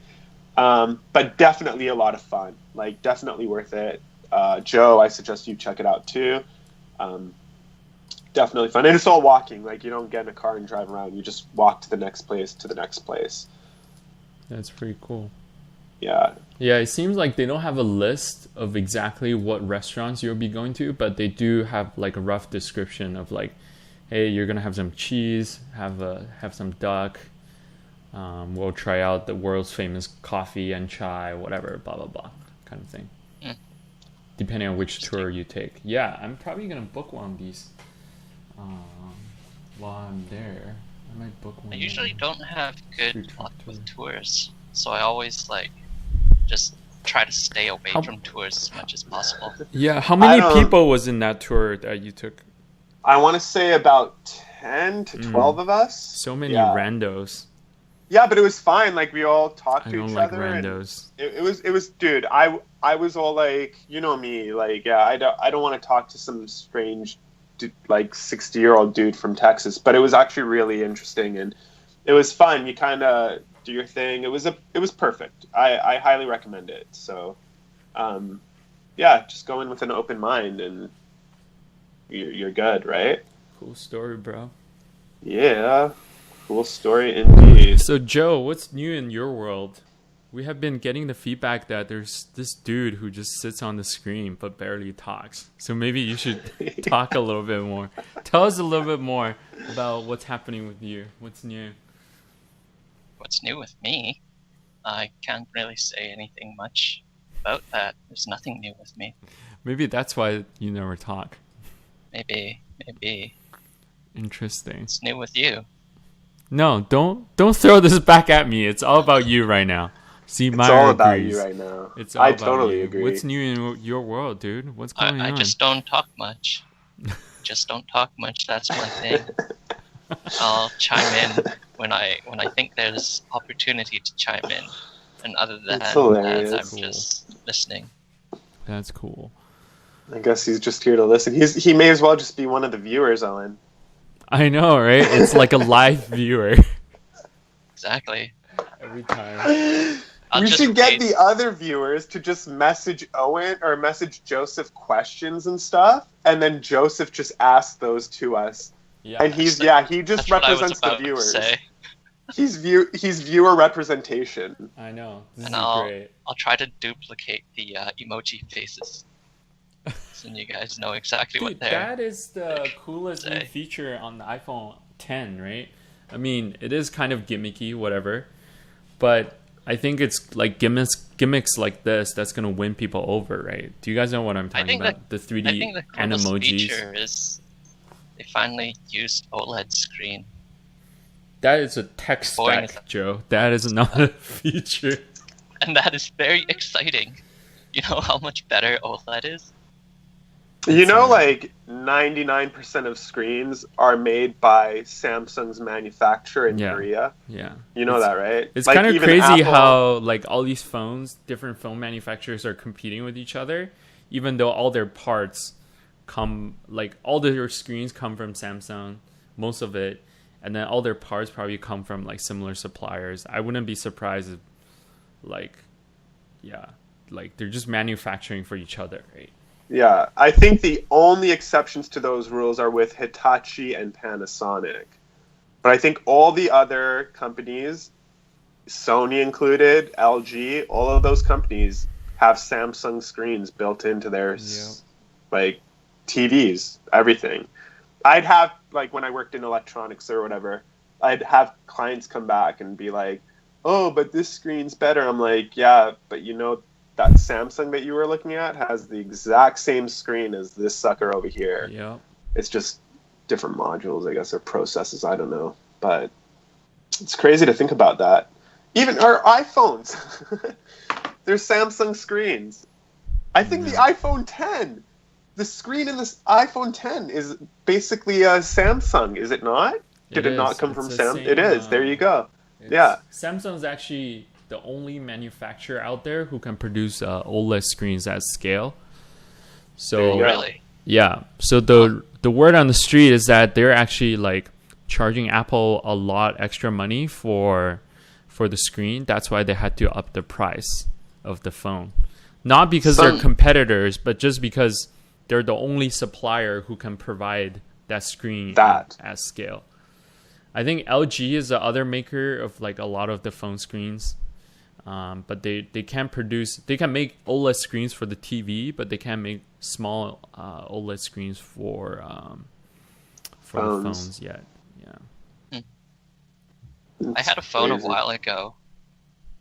But definitely a lot of fun. Like definitely worth it. Joe, I suggest you check it out too. Definitely fun, and it's all walking. Like you don't get in a car and drive around. You just walk to the next place. That's pretty cool. Yeah. Yeah, it seems like they don't have a list of exactly what restaurants you'll be going to, but they do have like a rough description of like, hey, you're gonna have some cheese, have some duck. We'll try out the world's famous coffee and chai, whatever, blah blah blah, kind of thing. Depending on which tour you take. Yeah, I'm probably gonna book one of these while I'm there. I might book one. I usually don't have good luck with tours, so I always like just try to stay away from tours as much as possible. Yeah, how many people was in that tour that you took? I want to say about 10 to 12 of us. So many randos. Yeah, but it was fine. Like we all talked to each like other. Randos. It was, dude. I was all like, you know me, like, yeah, I don't want to talk to some strange, like 60-year-old dude from Texas. But it was actually really interesting, and it was fun. You kind of do your thing. It was perfect. I highly recommend it. So, yeah, just go in with an open mind, and you're good, right? Cool story, bro. Yeah. Cool story indeed. So Joe, what's new in your world? We have been getting the feedback that there's this dude who just sits on the screen but barely talks. So maybe you should talk a little bit more. Tell us a little bit more about what's happening with you. What's new? What's new with me? I can't really say anything much about that. There's nothing new with me. Maybe that's why you never talk. Maybe. Interesting. It's new with you. No, don't throw this back at me. It's all about you right now. See, It's Mahyar all about agrees. you right now. It's all I about totally you. agree. What's new in your world, dude? What's going I on? just don't talk much. Just don't talk much. That's my thing. I'll chime in when I think there's opportunity to chime in, and other than It's that, hilarious. I'm Cool. just listening. That's cool. I guess he's just here to listen. He may as well just be one of the viewers, Owen. I know, right? It's like a live viewer Exactly. every time. I'll We just should get read- the other viewers to just message Owen or message Joseph questions and stuff, and then Joseph just asks those to us. Yeah. And he just That's what I was represents the about to viewers. say. He's viewer representation. I know. This And is great. I'll try to duplicate the emoji faces, so you guys know exactly what Dude, they're. that is the coolest new say. feature on the iPhone 10, right? I mean, it is kind of gimmicky, whatever, but I think it's like gimmicks like this that's gonna win people over, right? Do you guys know what I'm talking think about? The I 3D think the coolest emojis. feature is they finally used OLED screen. That is a tech Boring spec, Joe. That is not a feature. And that is very exciting. You know how much better OLED is? You know, Sorry. like 99% of screens are made by Samsung's manufacturer in Yeah. Korea. Yeah. You know that, right? It's Like, kind of even crazy Apple- how like all these phones, different phone manufacturers are competing with each other, even though all their parts come, like all their screens come from Samsung, most of it, and then all their parts probably come from like similar suppliers. I wouldn't be surprised if, like, yeah, like they're just manufacturing for each other, right? Yeah, I think the only exceptions to those rules are with Hitachi and Panasonic. But I think all the other companies, Sony included, LG, all of those companies have Samsung screens built into their like TVs, everything. I'd have, like, when I worked in electronics or whatever, I'd have clients come back and be like, "Oh, but this screen's better." I'm like, "Yeah, but you know, that Samsung that you were looking at has the exact same screen as this sucker over here. Yeah. It's just different modules, I guess, or processes. I don't know. But it's crazy to think about that. Even our iPhones, they're Samsung screens. I think the iPhone 10, the screen in this iPhone 10 is basically a Samsung, is it not? Did it not come from Samsung? It is. There you go. Yeah. Samsung's actually the only manufacturer out there who can produce OLED screens at scale. So Really? yeah, so the word on the street is that they're actually like charging Apple a lot extra money for the screen. That's why they had to up the price of the phone. Not because they're competitors, but just because they're the only supplier who can provide that screen at scale. I think LG is the other maker of like a lot of the phone screens. But they can produce, they can make OLED screens for the TV, but they can't make small OLED screens for the phones yet. Yeah. I had a phone crazy. a while ago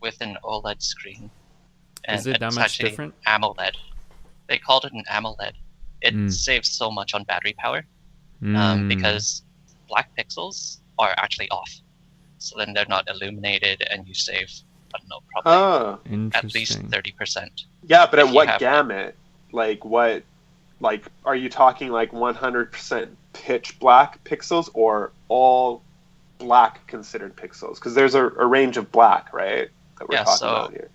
with an OLED screen. And Is it that it's much actually different? AMOLED. They called it an AMOLED. It saves so much on battery power because black pixels are actually off. So then they're not illuminated and you save, I don't know, probably at least Interesting. 30%. Yeah, but If at you what have- gamut? Like what? Like, are you talking like 100% pitch black pixels or all black considered pixels? Because there's a range of black, right? That we're Yeah, talking so about here.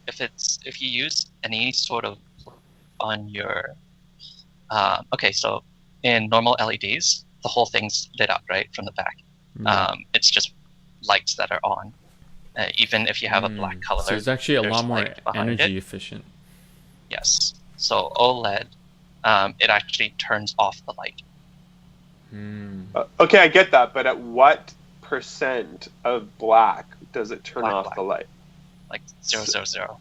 if you use any sort of on your okay, so in normal LEDs, the whole thing's lit up right from the back. It's just lights that are on. Even if you have a black color, So it's actually a there's lot more light behind energy it. efficient. Yes. So OLED, it actually turns off the light. Okay, I get that, but at what percent of black does it turn off Black. the light? Like 000.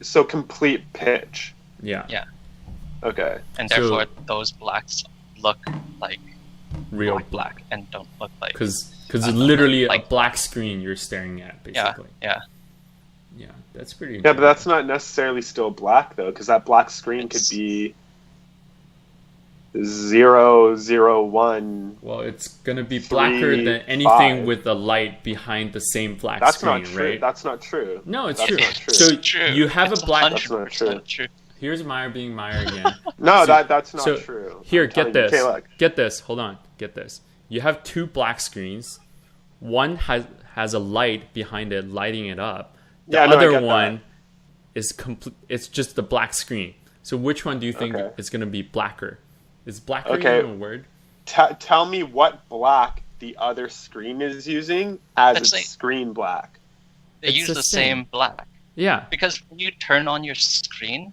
So complete pitch. Yeah. Yeah. Okay. And So- therefore those blacks look like Real black and don't look like Because it's literally like- a black screen you're staring at, yeah, basically. yeah. Yeah, that's pretty Yeah, but that's interesting. not necessarily still black though, because that black screen could be. It's- Could be. It's- Could be. 001. Well, it's gonna be blacker 3, than anything 5. with the light behind the same black That's screen, not true. right? That's not true. No, it's That's true. not true. So True. you have It's a black. 100% true. Here's Meyer being Meyer again. No, So- that's not so true. Here, I'm get telling you. this. Okay, look. Get this. Hold on. Get this. You have two black screens. One has a light behind it, lighting it up. The Yeah, no, I other get one that. is complete. It's just the black screen. So which one do you think Okay. is going to be blacker? Is blacker Okay. even a word? Tell me what black the other screen is using as Let's its say- screen black. They It's use the the same. same black. Yeah. Because when you turn on your screen,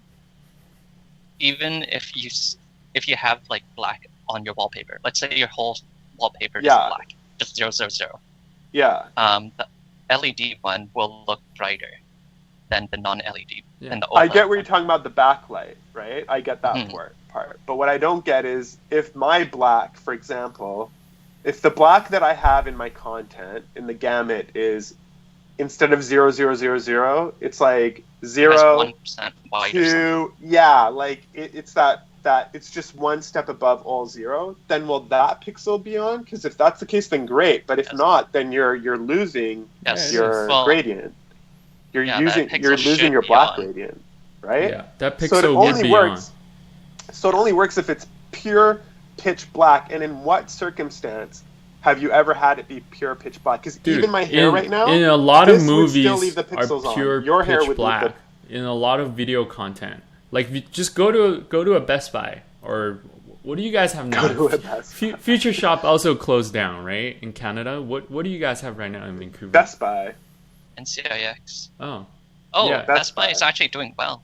even if you have like black on your wallpaper, let's say your whole wallpaper is Yeah. black, just 000. Yeah. The LED one will look brighter than the non-LED. Yeah. And the I OLED get where one. you're talking about the backlight, right? I get that Mhm. part. But what I don't get is if my black, for example, if the black that I have in my content in the gamut is instead of 0000, it's like Has 0, 1% wide or something. 2, yeah, like it's that it's just one step above all 0, then will that pixel be on? Because if that's the case, then great. But if Yes. not, then you're losing Yes. your Well, gradient. You're yeah, that pixel you're losing should your be black on. gradient, right? Yeah. That So it pixel would only be works. So it only works if it's pure pitch black. And in what circumstance have you ever had it be pure pitch black? Because Dude, even my hair in, right now, in a lot of this would movies still leave the pixels are on. pure Your hair pitch would leave black. the- In a lot of video content, like if you just go to a Best Buy, or what do you guys have now? Go to a Best Buy. Future Shop also closed down, right, in Canada. What do you guys have right now in Vancouver? Best Buy. And CIX. Oh, Oh, Yeah. Best Buy Buy. is actually doing well.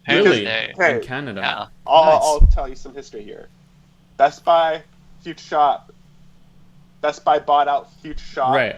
really? Apparently Okay. In Canada? Yeah. I'll tell you some history here. Best Buy, Future Shop. Best Buy bought out Future Shop, Right.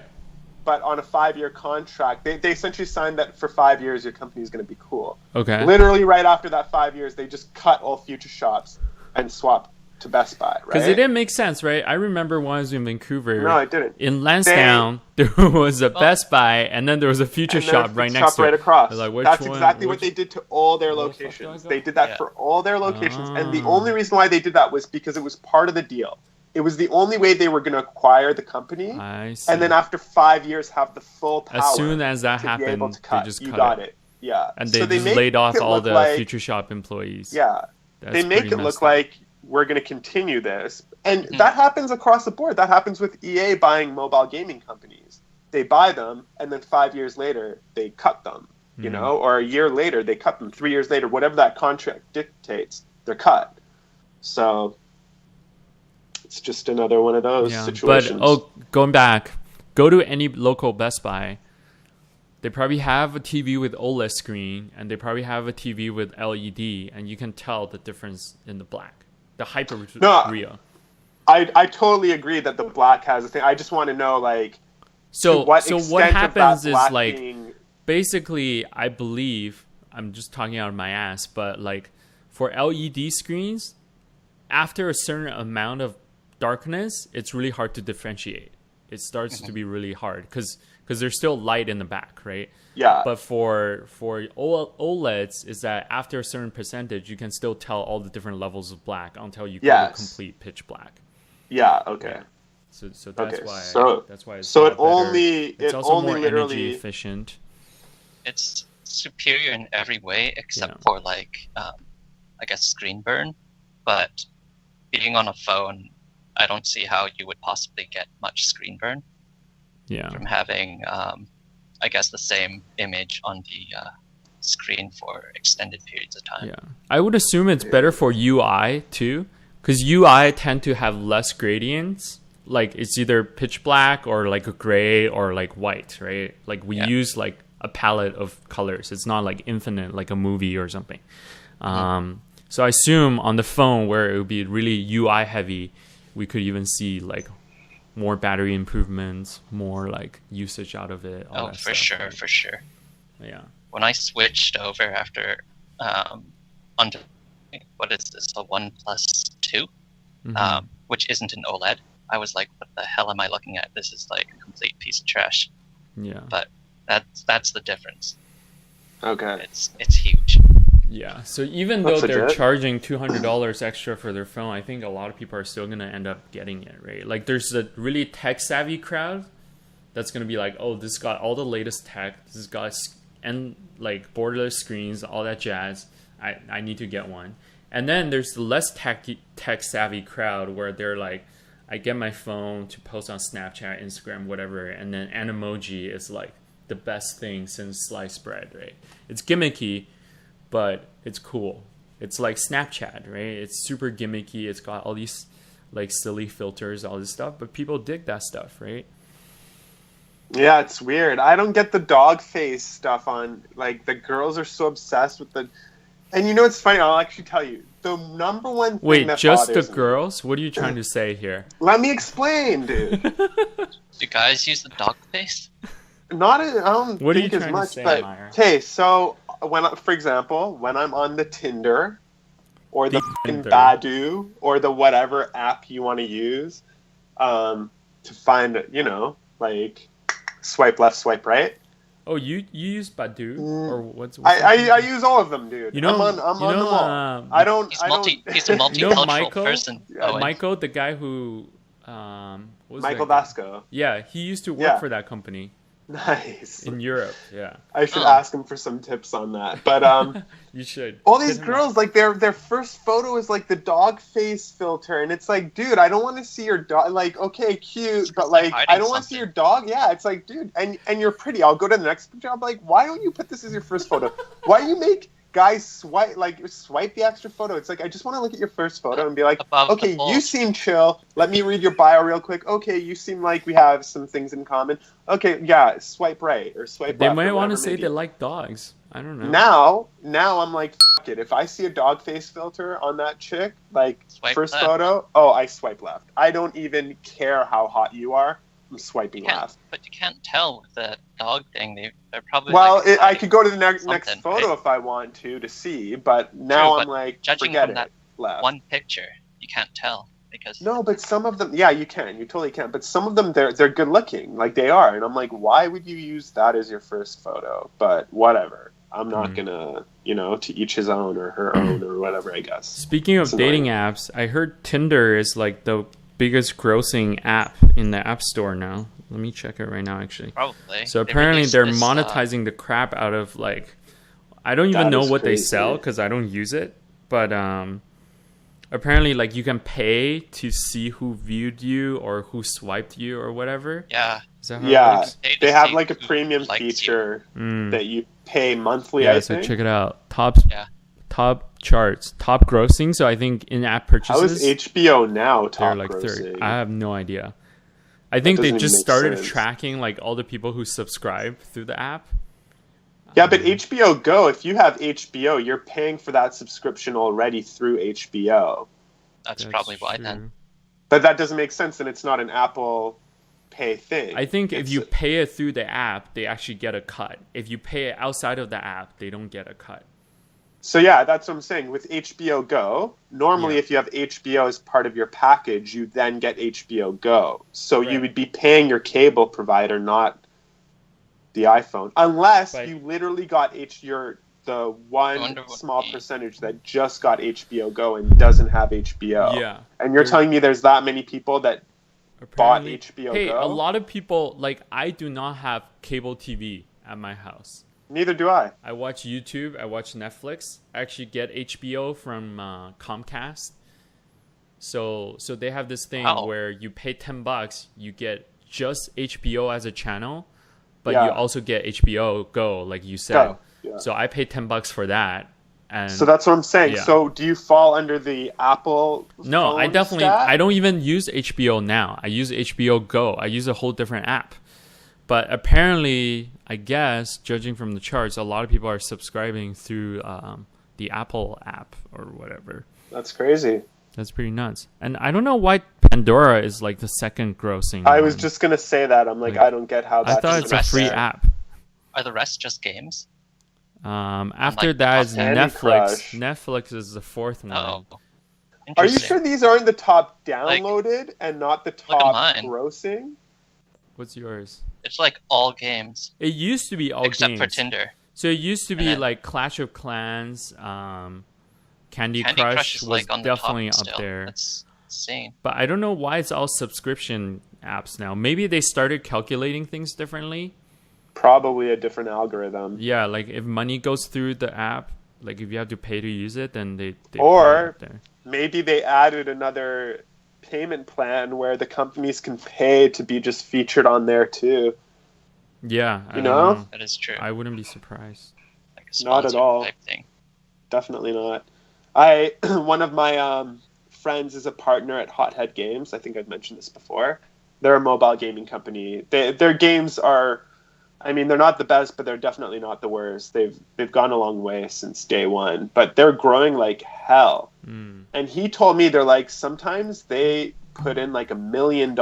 but on a 5-year contract. They essentially signed that for 5 years your company is going to be cool. Okay. Literally right after that 5 years, they just cut all Future Shops and swapped to Best Buy, right? Because it didn't make sense, right? I remember when I was in Vancouver. No, it didn't. In Lansdowne, there was a Best Buy, and then there was a Future And then Shop a right Future next Shop to right it. across. I was like, which That's one- exactly which- what they did to all their Where the fuck do I locations. go? They did that Yeah. for all their locations, and the Ah. only reason why they did that was because it was part of the deal. It was the only way they were going to acquire the company, I see. and then after 5 years have the full power. As soon as that to be able happened, to cut. they just you cut got it. it. Yeah, And they So just make laid off it all look the like- Future Shop employees. Yeah, That's they make pretty it look messed up. like we're going to continue this, and Mhm. that happens across the board. That happens with EA buying mobile gaming companies. They buy them, and then 5 years later they cut them. You Mhm. know, or a year later they cut them. 3 years later, whatever that contract dictates, they're cut. So it's just another one of those Yeah. situations. But going back, go to any local Best Buy. They probably have a TV with OLED screen, and they probably have a TV with LED, and you can tell the difference in the black, the hyper No, real. I totally agree that the black has a thing. I just want to know, like, So to what so extent what of that happens is black like being- basically, I believe, I'm just talking out of my ass, but like for LED screens, after a certain amount of darkness, it's really hard to differentiate. It starts to be really hard because there's still light in the back, right? yeah, But for OLEDs, is that after a certain percentage, you can still tell all the different levels of black until you go to Yes. complete pitch black. yeah, okay. So that's Okay, why so- that's why it's so a it lot better. only- it's it also only more literally- energy efficient. It's superior in every way except Yeah. for like I guess screen burn. But being on a phone, I don't see how you would possibly get much screen burn Yeah. from having I guess the same image on the screen for extended periods of time. Yeah, I would assume it's better for UI too, because UI tend to have less gradients. Like it's either pitch black or like a gray or like white, right? Like we Yeah. use like a palette of colors. It's not like infinite like a movie or something. So I assume on the phone where it would be really UI heavy, we could even see like more battery improvements, more like usage out of it. All Oh, that for stuff, sure, right? for sure. Yeah. When I switched over after onto what is this, a OnePlus 2, Mhm. which isn't an OLED, I was like, what the hell am I looking at? This is like a complete piece of trash. Yeah. But that's the difference. Okay. It's huge. Yeah, so even That's though they're legit. charging $200 extra for their phone, I think a lot of people are still gonna end up getting it, right? Like, there's a really tech savvy crowd that's gonna be like, "Oh, this got all the latest tech. This has got and like borderless screens, all that jazz. I need to get one." And then there's the less tech savvy crowd where they're like, "I get my phone to post on Snapchat, Instagram, whatever," and then an emoji is like the best thing since sliced bread, right? It's gimmicky, but it's cool. It's like Snapchat, right? It's super gimmicky. It's got all these like silly filters, all this stuff, but people dig that stuff, right? Yeah, it's weird. I don't get the dog face stuff on. Like, the girls are so obsessed with the. And you know what's funny? I'll actually tell you. The number one thing Wait, that just the bothers me- girls? What are you trying to say here? Let me explain, dude. Do guys use the dog face? Not, I don't What are you think as trying to much, say, but Mahyar? okay. So for example, when I'm on the Tinder or the Tinder. Badoo or the whatever app you want to use, to find, like swipe left, swipe right. Oh, you use Badoo or what's I use all of them, dude. You know, I'm on them all. I don't. He's I don't. he's a multicultural Michael? person. Yeah, Owen. Michael, the guy who what was Michael that guy? Vasco. Yeah, he used to work Yeah. for that company Nice. in Europe. Yeah, I should Oh. ask him for some tips on that. But you should. all these Hit him up. girls, like their first photo is like the dog face filter, and it's like, dude, I don't want to see your dog. Like, okay, cute, but like, hiding I don't want to see something. your dog. Yeah, it's like, dude, and you're pretty. I'll go to the next picture. I'm like, why don't you put this as your first photo? Why do you make guys swipe the extra photo? It's like, I just want to look at your first photo and be like, Above the okay, you fold. seem chill. Let me read your bio real quick. Okay, you seem like we have some things in common. Okay, yeah, swipe right or swipe They left. might or want to whatever say maybe. they like dogs. I don't know. Now I'm like, fuck it. If I see a dog face filter on that chick, like Swipe first left. photo, I swipe left. I don't even care how hot you are. I'm swiping left. But you can't tell with the dog thing. They're probably Well, like, I could go to the next something, photo right? if I want to see, but now True, I'm but like, judging forget from it. that Left. one picture, you can't tell because No, but some of them, yeah, you can. You totally can. But some of them, they're good looking, like they are, and I'm like, why would you use that as your first photo? But whatever. I'm not gonna, to each his own or her own or whatever. I guess. Speaking of It's dating annoying. apps, I heard Tinder is like the biggest grossing app in the App Store now. Let me check it right now, actually. probably. So They apparently released they're this, monetizing the crap out of like, I don't even That know is what they crazy. sell because I don't use it, but apparently like you can pay to see who viewed you or who swiped you or whatever. Yeah, Is that how it Yeah, works? Pay to they have see like a who premium likes you. feature Mm. that you pay monthly. Yeah, I so think. check it out. Yeah. Top charts, top grossing. So I think in-app purchases. How is HBO now They're top like grossing? third. I have no idea. I think they doesn't just even make started sense. tracking like all the people who subscribe through the app. Yeah, but HBO Go, if you have HBO, you're paying for that subscription already through HBO. that's probably why true. then. But that doesn't make sense, and it's not an Apple Pay thing. I think if It's- you pay it through the app, they actually get a cut. If you pay it outside of the app, they don't get a cut. So yeah, that's what I'm saying. With HBO Go, normally Yeah. if you have HBO as part of your package, you then get HBO Go. So Right. you would be paying your cable provider, not the iPhone, unless But- you literally got the one wonder what small the- percentage that just got HBO Go and doesn't have HBO. Yeah. And you're There- telling me there's that many people that bought Apparently- HBO Hey, Go? a lot of people like I do not have cable TV at my house. Neither do I. I watch YouTube. I watch Netflix. I actually get HBO from Comcast. So they have this thing Wow. where you pay $10, you get just HBO as a channel, but Yeah. you also get HBO Go, like you said. Go. Yeah. So I pay $10 for that. And So that's what I'm saying. Yeah. So do you fall under the Apple? no, I phone definitely stat? I don't even use HBO now. I use HBO Go. I use a whole different app. But apparently, I guess, judging from the charts, a lot of people are subscribing through the Apple app or whatever. That's crazy. That's pretty nuts. And I don't know why Pandora is like the second grossing. I was one. just gonna say that. I'm like, Like, I don't get how I that. thought just it's a rest free there. app. Are the rest just games? After like that is Candy Netflix. Crush. Netflix is the fourth one. Oh, Are you interesting. sure these aren't the top downloaded and not the Look at top mine. grossing? What's yours? It's like all games It used to be all except games. for Tinder. So it used to be then- like Clash of Clans, Candy Candy Crush is was like on the definitely top up still. there. That's insane. But I don't know why it's all subscription apps now. Maybe they started calculating things differently. Probably a different algorithm. Yeah, like if money goes through the app, like if you have to pay to use it, then they put it Or up there. maybe they added another payment plan where the companies can pay to be just featured on there too. Yeah, I You don't know? That is true. I wouldn't be surprised. Like a Not at sponsored all. type thing. Definitely not. One of my friends is a partner at Hothead Games. I think I've mentioned this before. They're a mobile gaming company. Their games are, I mean, they're not the best, but they're definitely not the worst. They've gone a long way since day one, but they're growing like hell. And he told me they're like, sometimes they put in like $1 million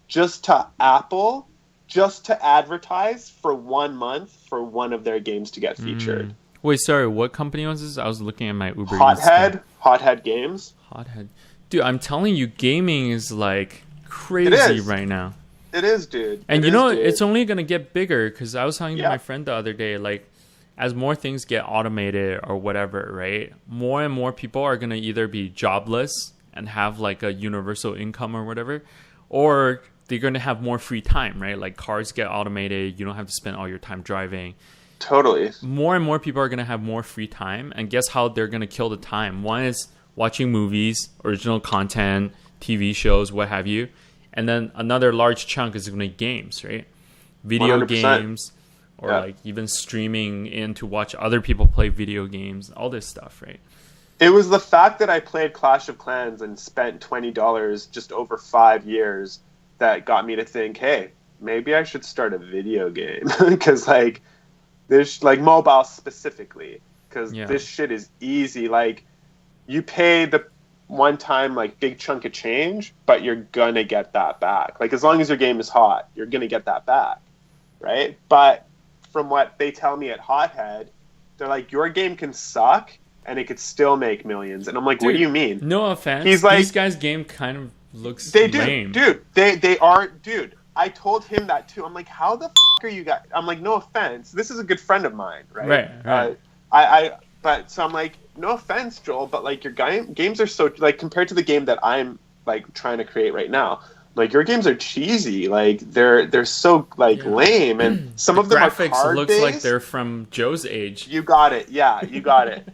just to Apple, just to advertise for 1 month for one of their games to get featured. Wait, sorry, what company was this? I was looking at my Uber Eats Hothead Games. Hothead. Dude, I'm telling you, gaming is like crazy right now. It is, dude. And It you know, is, dude. it's only going to get bigger because I was talking to Yeah. my friend the other day, like, as more things get automated or whatever, right? More and more people are going to either be jobless and have like a universal income or whatever, or they're going to have more free time, right? Like cars get automated. You don't have to spend all your time driving. Totally. More and more people are going to have more free time. And guess how they're going to kill the time? One is watching movies, original content, TV shows, what have you. And then another large chunk is going to be games, right? Video 100%. games, or Yeah. like even streaming in to watch other people play video games, all this stuff, right? It was the fact that I played Clash of Clans and spent $20 just over 5 years that got me to think, hey, maybe I should start a video game. Because, like, this, like, mobile specifically. Because Yeah. this shit is easy. Like, you pay the one time, like, big chunk of change, but you're gonna get that back. Like, as long as your game is hot, you're gonna get that back. Right? But from what they tell me at Hothead, they're like, your game can suck and it could still make millions. And I'm like, what Dude, do you mean? No offense. He's like- these guys' game kind of looks They do, lame. dude. They aren't, dude. I told him that too. I'm like, how the are you guys? I'm like, no offense. This is a good friend of mine, right? Right. But so I'm like, no offense, Joel, but like your games are so like compared to the game that I'm like trying to create right now. Like your games are cheesy. Like they're so like Yeah. lame, and some of them graphics are card looks based. like they're from Joe's age. You got it. Yeah, you got it.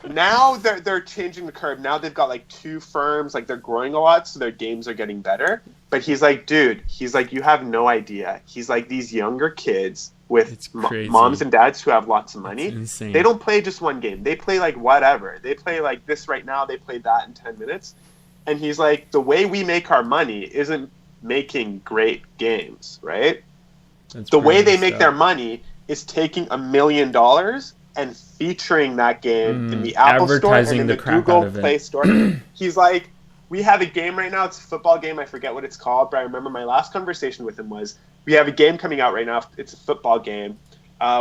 Now they're changing the curve. Now they've got like 2 firms, like they're growing a lot, so their games are getting better. But he's like, dude, he's like, you have no idea. He's like, these younger kids with It's crazy. moms and dads who have lots of money, It's insane. they don't play just one game. They play like whatever. They play like this right now. They play that in 10 minutes. And he's like, the way we make our money isn't making great games, right? That's The way pretty they make messed their up. money is taking $1 million and featuring that game in the Apple Store and advertising in the the crap Google out of it. Play Store. He's like, we have a game right now. It's a football game. I forget what it's called, but I remember my last conversation with him was, we have a game coming out right now. It's a football game.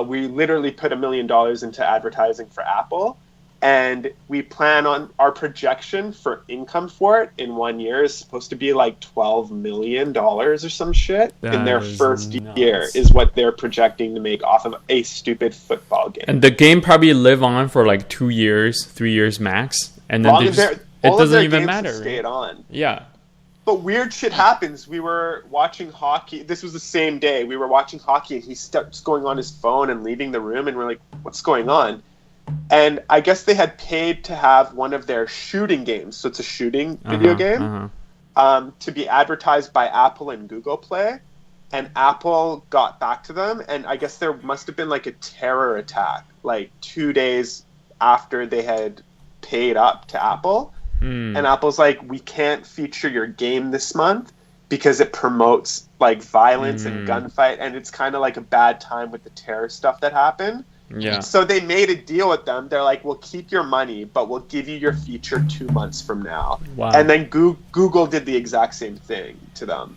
We literally put $1 million into advertising for Apple, and we plan on our projection for income for it in 1 year is supposed to be like $12 million or some shit in That their is first nuts. year is what they're projecting to make off of a stupid football game. And the game probably live on for like 2 years, 3 years max, and then Long they as just, they're- it all of doesn't their even games matter. have stayed Right? on. Yeah. But weird shit happens. We were watching hockey. This was the same day. We were watching hockey, and he starts going on his phone and leaving the room, and we're like, what's going on? And I guess they had paid to have one of their shooting games, so it's a shooting video game, to be advertised by Apple and Google Play. And Apple got back to them, and I guess there must have been like a terror attack, like 2 days after they had paid up to Apple. And Apple's like, we can't feature your game this month because it promotes like violence and gunfight, and it's kind of like a bad time with the terror stuff that happened. Yeah. So they made a deal with them. They're like, we'll keep your money, but we'll give you your feature 2 months from now. Wow. And then Google did the exact same thing to them.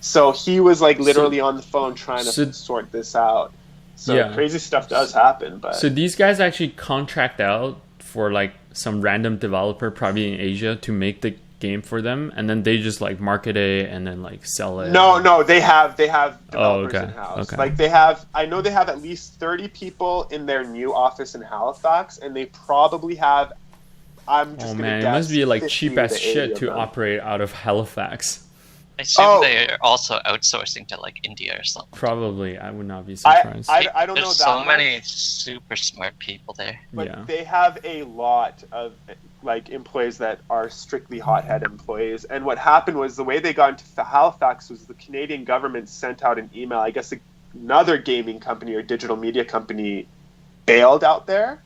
So he was like literally on the phone trying to sort this out. So Yeah. crazy stuff does happen. But So these guys actually contract out for like some random developer probably in Asia to make the game for them, and then they just like market it and then like sell it? No, they have developers okay. in house. Okay. Like I know they have at least 30 people in their new office in Halifax, and they probably have. I'm just gonna man, guess it must be like 50 cheap as 80 shit of to them. operate out of Halifax. I assume Oh. they're also outsourcing to like India or something. Probably, I would not be I surprised. I don't know There's that so much, many super smart people there. but Yeah. they have a lot of like employees that are strictly hothead employees. And what happened was the way they got into Halifax was the Canadian government sent out an email. I guess another gaming company or digital media company bailed out there.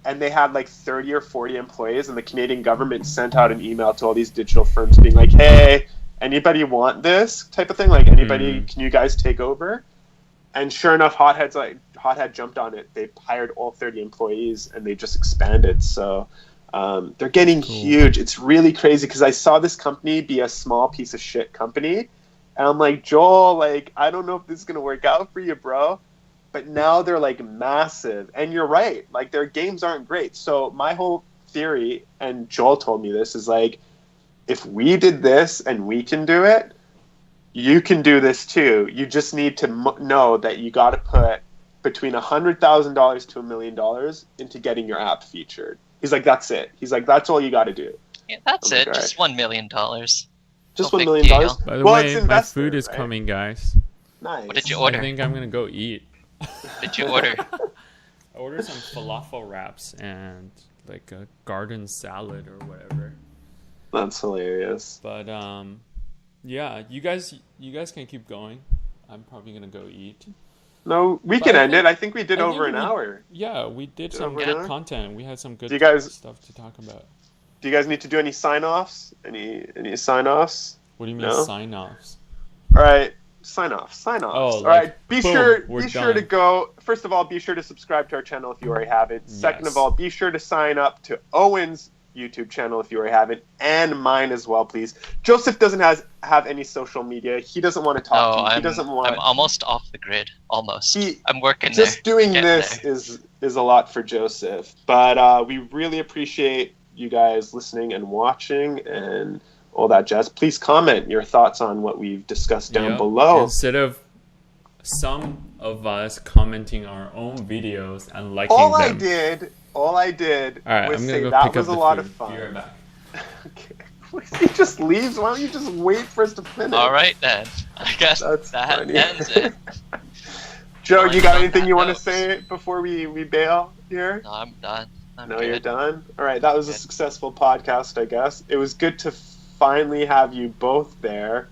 And they had like 30 or 40 employees, and the Canadian government sent out an email to all these digital firms being like, hey, anybody want this type of thing? Like, anybody, can you guys take over? And sure enough, Hothead jumped on it. They hired all 30 employees, and they just expanded. So they're getting huge. It's really crazy because I saw this company be a small piece of shit company. And I'm like, Joel, like, I don't know if this is going to work out for you, bro. But now they're like massive, and you're right. Like their games aren't great. So my whole theory, and Joel told me this, is like, if we did this and we can do it, you can do this too. You just need to know that you got to put between $100,000 to $1 million into getting your app featured. He's like, that's it. He's like, that's all you got to do. Yeah, that's I'm it. like, Just $1 million. Just No $1 big million. deal. By the Well, way, it's my invested, food is right? coming, guys. Nice. What did you I order? think I'm gonna go eat. What did you order? I ordered some falafel wraps and like a garden salad or whatever. That's hilarious. But yeah, you guys can keep going. I'm probably gonna go eat. No, we But can I end think- it. I think we did I over think an we- hour. Yeah, we did some over good an hour? content. We had some good Do you guys- stuff to talk about. Do you guys need to do any sign-offs? Any sign-offs? What do you mean No? sign-offs? All right, sign-offs. Oh, All like, right, be boom, sure we're to done. go. First of all, be sure to subscribe to our channel if you already haven't. Second Yes. of all, be sure to sign up to Owen's YouTube channel if you already haven't, and mine as well, please. Joseph doesn't have any social media. He doesn't want to talk to you. He doesn't want. I'm almost off the grid. Almost. I'm working Just there. doing Getting this there. is a lot for Joseph, but we really appreciate you guys listening and watching and all that jazz. Please comment your thoughts on what we've discussed down Yep. below. Instead of some of us commenting our own videos and liking All them. I did All right, was I'm say gonna go that pick was up a the lot food. of fun. Be right back. Okay. He just leaves. Why don't you just wait for us to finish? All right then. I guess That's that funny. ends it. Joe, Well, you got on anything that you want to note- say before we bail here? No, I'm done. I'm No, good. you're done? All right, that was a Good. successful podcast, I guess. It was good to finally have you both there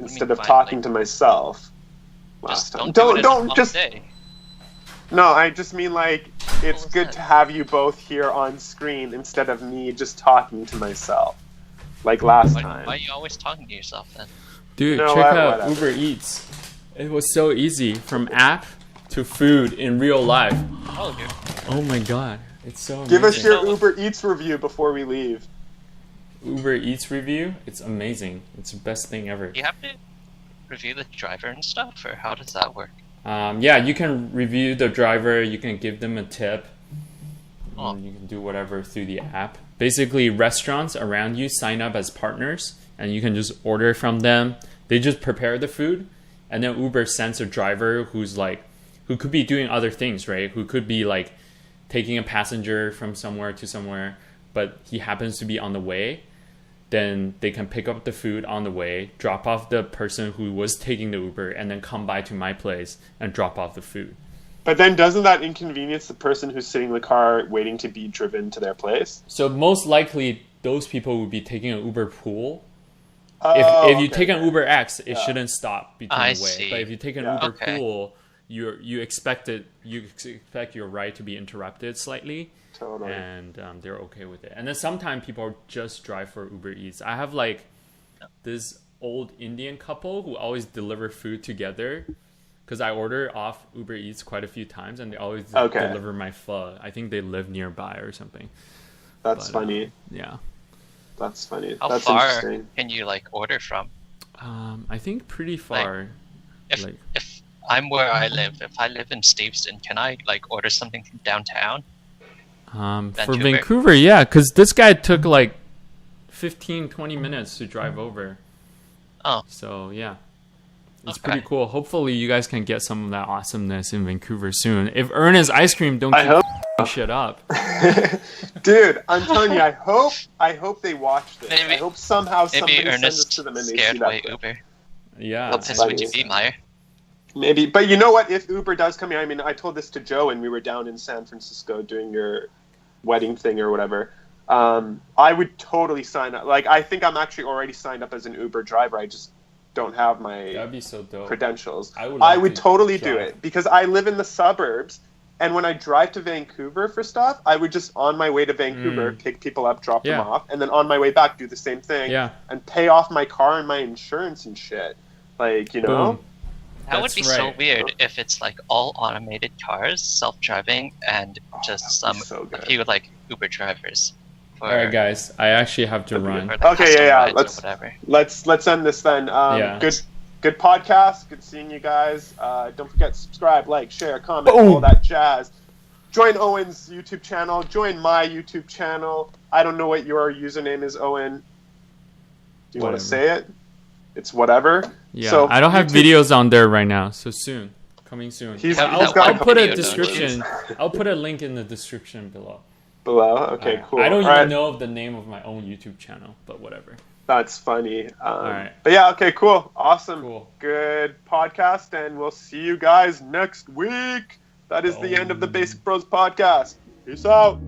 instead mean of finally? talking to myself last Just time. don't do it Don't in one just day. No, I just mean like it's was good that? to have you both here on screen instead of me just talking to myself like last Why time. are you always talking to yourself then? Dude, You know check what? out Whatever. Uber Eats. It was so easy from app to food in real life. Oh, you're Oh my god, it's so amazing. Give us your So- Uber Eats review before we leave. Uber Eats review. It's amazing. It's the best thing ever. Do you have to review the driver and stuff, or how does that work? Yeah, you can review the driver. You can give them a tip. Oh. You can do whatever through the app. Basically, restaurants around you sign up as partners, and you can just order from them. They just prepare the food, and then Uber sends a driver who could be doing other things, right? Who could be like taking a passenger from somewhere to somewhere, but he happens to be on the way. Then they can pick up the food on the way, drop off the person who was taking the Uber, and then come by to my place and drop off the food. But then doesn't that inconvenience the person who's sitting in the car waiting to be driven to their place? So most likely, those people would be taking an Uber pool. Oh, If you okay, take an okay. Uber X, it Yeah. shouldn't stop between I the way. see. But if you take an Yeah. Uber Okay. pool, you expect your ride to be interrupted slightly, Totally. and they're okay with it. And then sometimes people just drive for Uber Eats. I have like this old Indian couple who always deliver food together. Because I order off Uber Eats quite a few times, and they always Okay. deliver my pho. I think they live nearby or something. That's but, funny. Yeah. That's funny. How That's far interesting. can you like order from? I think pretty far. If Like- if I'm where I live, if I live in Steveston, can I like order something from downtown? For Vancouver. Vancouver, yeah, because this guy took like 15, 20 minutes to drive over. Oh. So yeah. It's Okay. pretty cool. Hopefully you guys can get some of that awesomeness in Vancouver soon. If Ernest Ice Cream don't I keep hope. shit up. Dude, I'm telling you, I hope they watch this. Maybe- I hope somehow Maybe somebody sends Ernest this to them and they see scared away that. Uber. Yeah. How pissed funny. would you be, Mahyar? Maybe, but you know what? If Uber does come here, I mean, I told this to Joe when we were down in San Francisco doing your wedding thing or whatever. I would totally sign up. Like, I think I'm actually already signed up as an Uber driver. I just don't have my That'd be so dope. credentials. I would I love would to totally do drive. it because I live in the suburbs. And when I drive to Vancouver for stuff, I would just on my way to Vancouver pick people up, drop Yeah. them off, and then on my way back do the same thing Yeah. and pay off my car and my insurance and shit. Like, you know? Boom. That would That's be so right. weird if it's like all automated cars, self-driving, and just that would some be so a good. few like Uber drivers. For, All right, guys. I actually have to run. for the Okay, custom yeah, rides or let's- whatever. Let's end this then. Yeah. Good podcast. Good seeing you guys. Don't forget to subscribe, like, share, comment, Boom. all that jazz. Join Owen's YouTube channel. Join my YouTube channel. I don't know what your username is, Owen. Do you want to Whatever. say it? It's whatever. Yeah. So, I don't have YouTube- videos on there right now, so soon. Coming soon. He's- Have I'll, that I'll one put a video, don't you? description. I'll put a link in the description below. Below. Okay, Alright. cool. I don't All even right. know of the name of my own YouTube channel, but whatever. That's funny. right. But yeah, okay, cool. Awesome. Cool. Good podcast, and we'll see you guys next week. That is the end of the Basic Bros podcast. Peace out.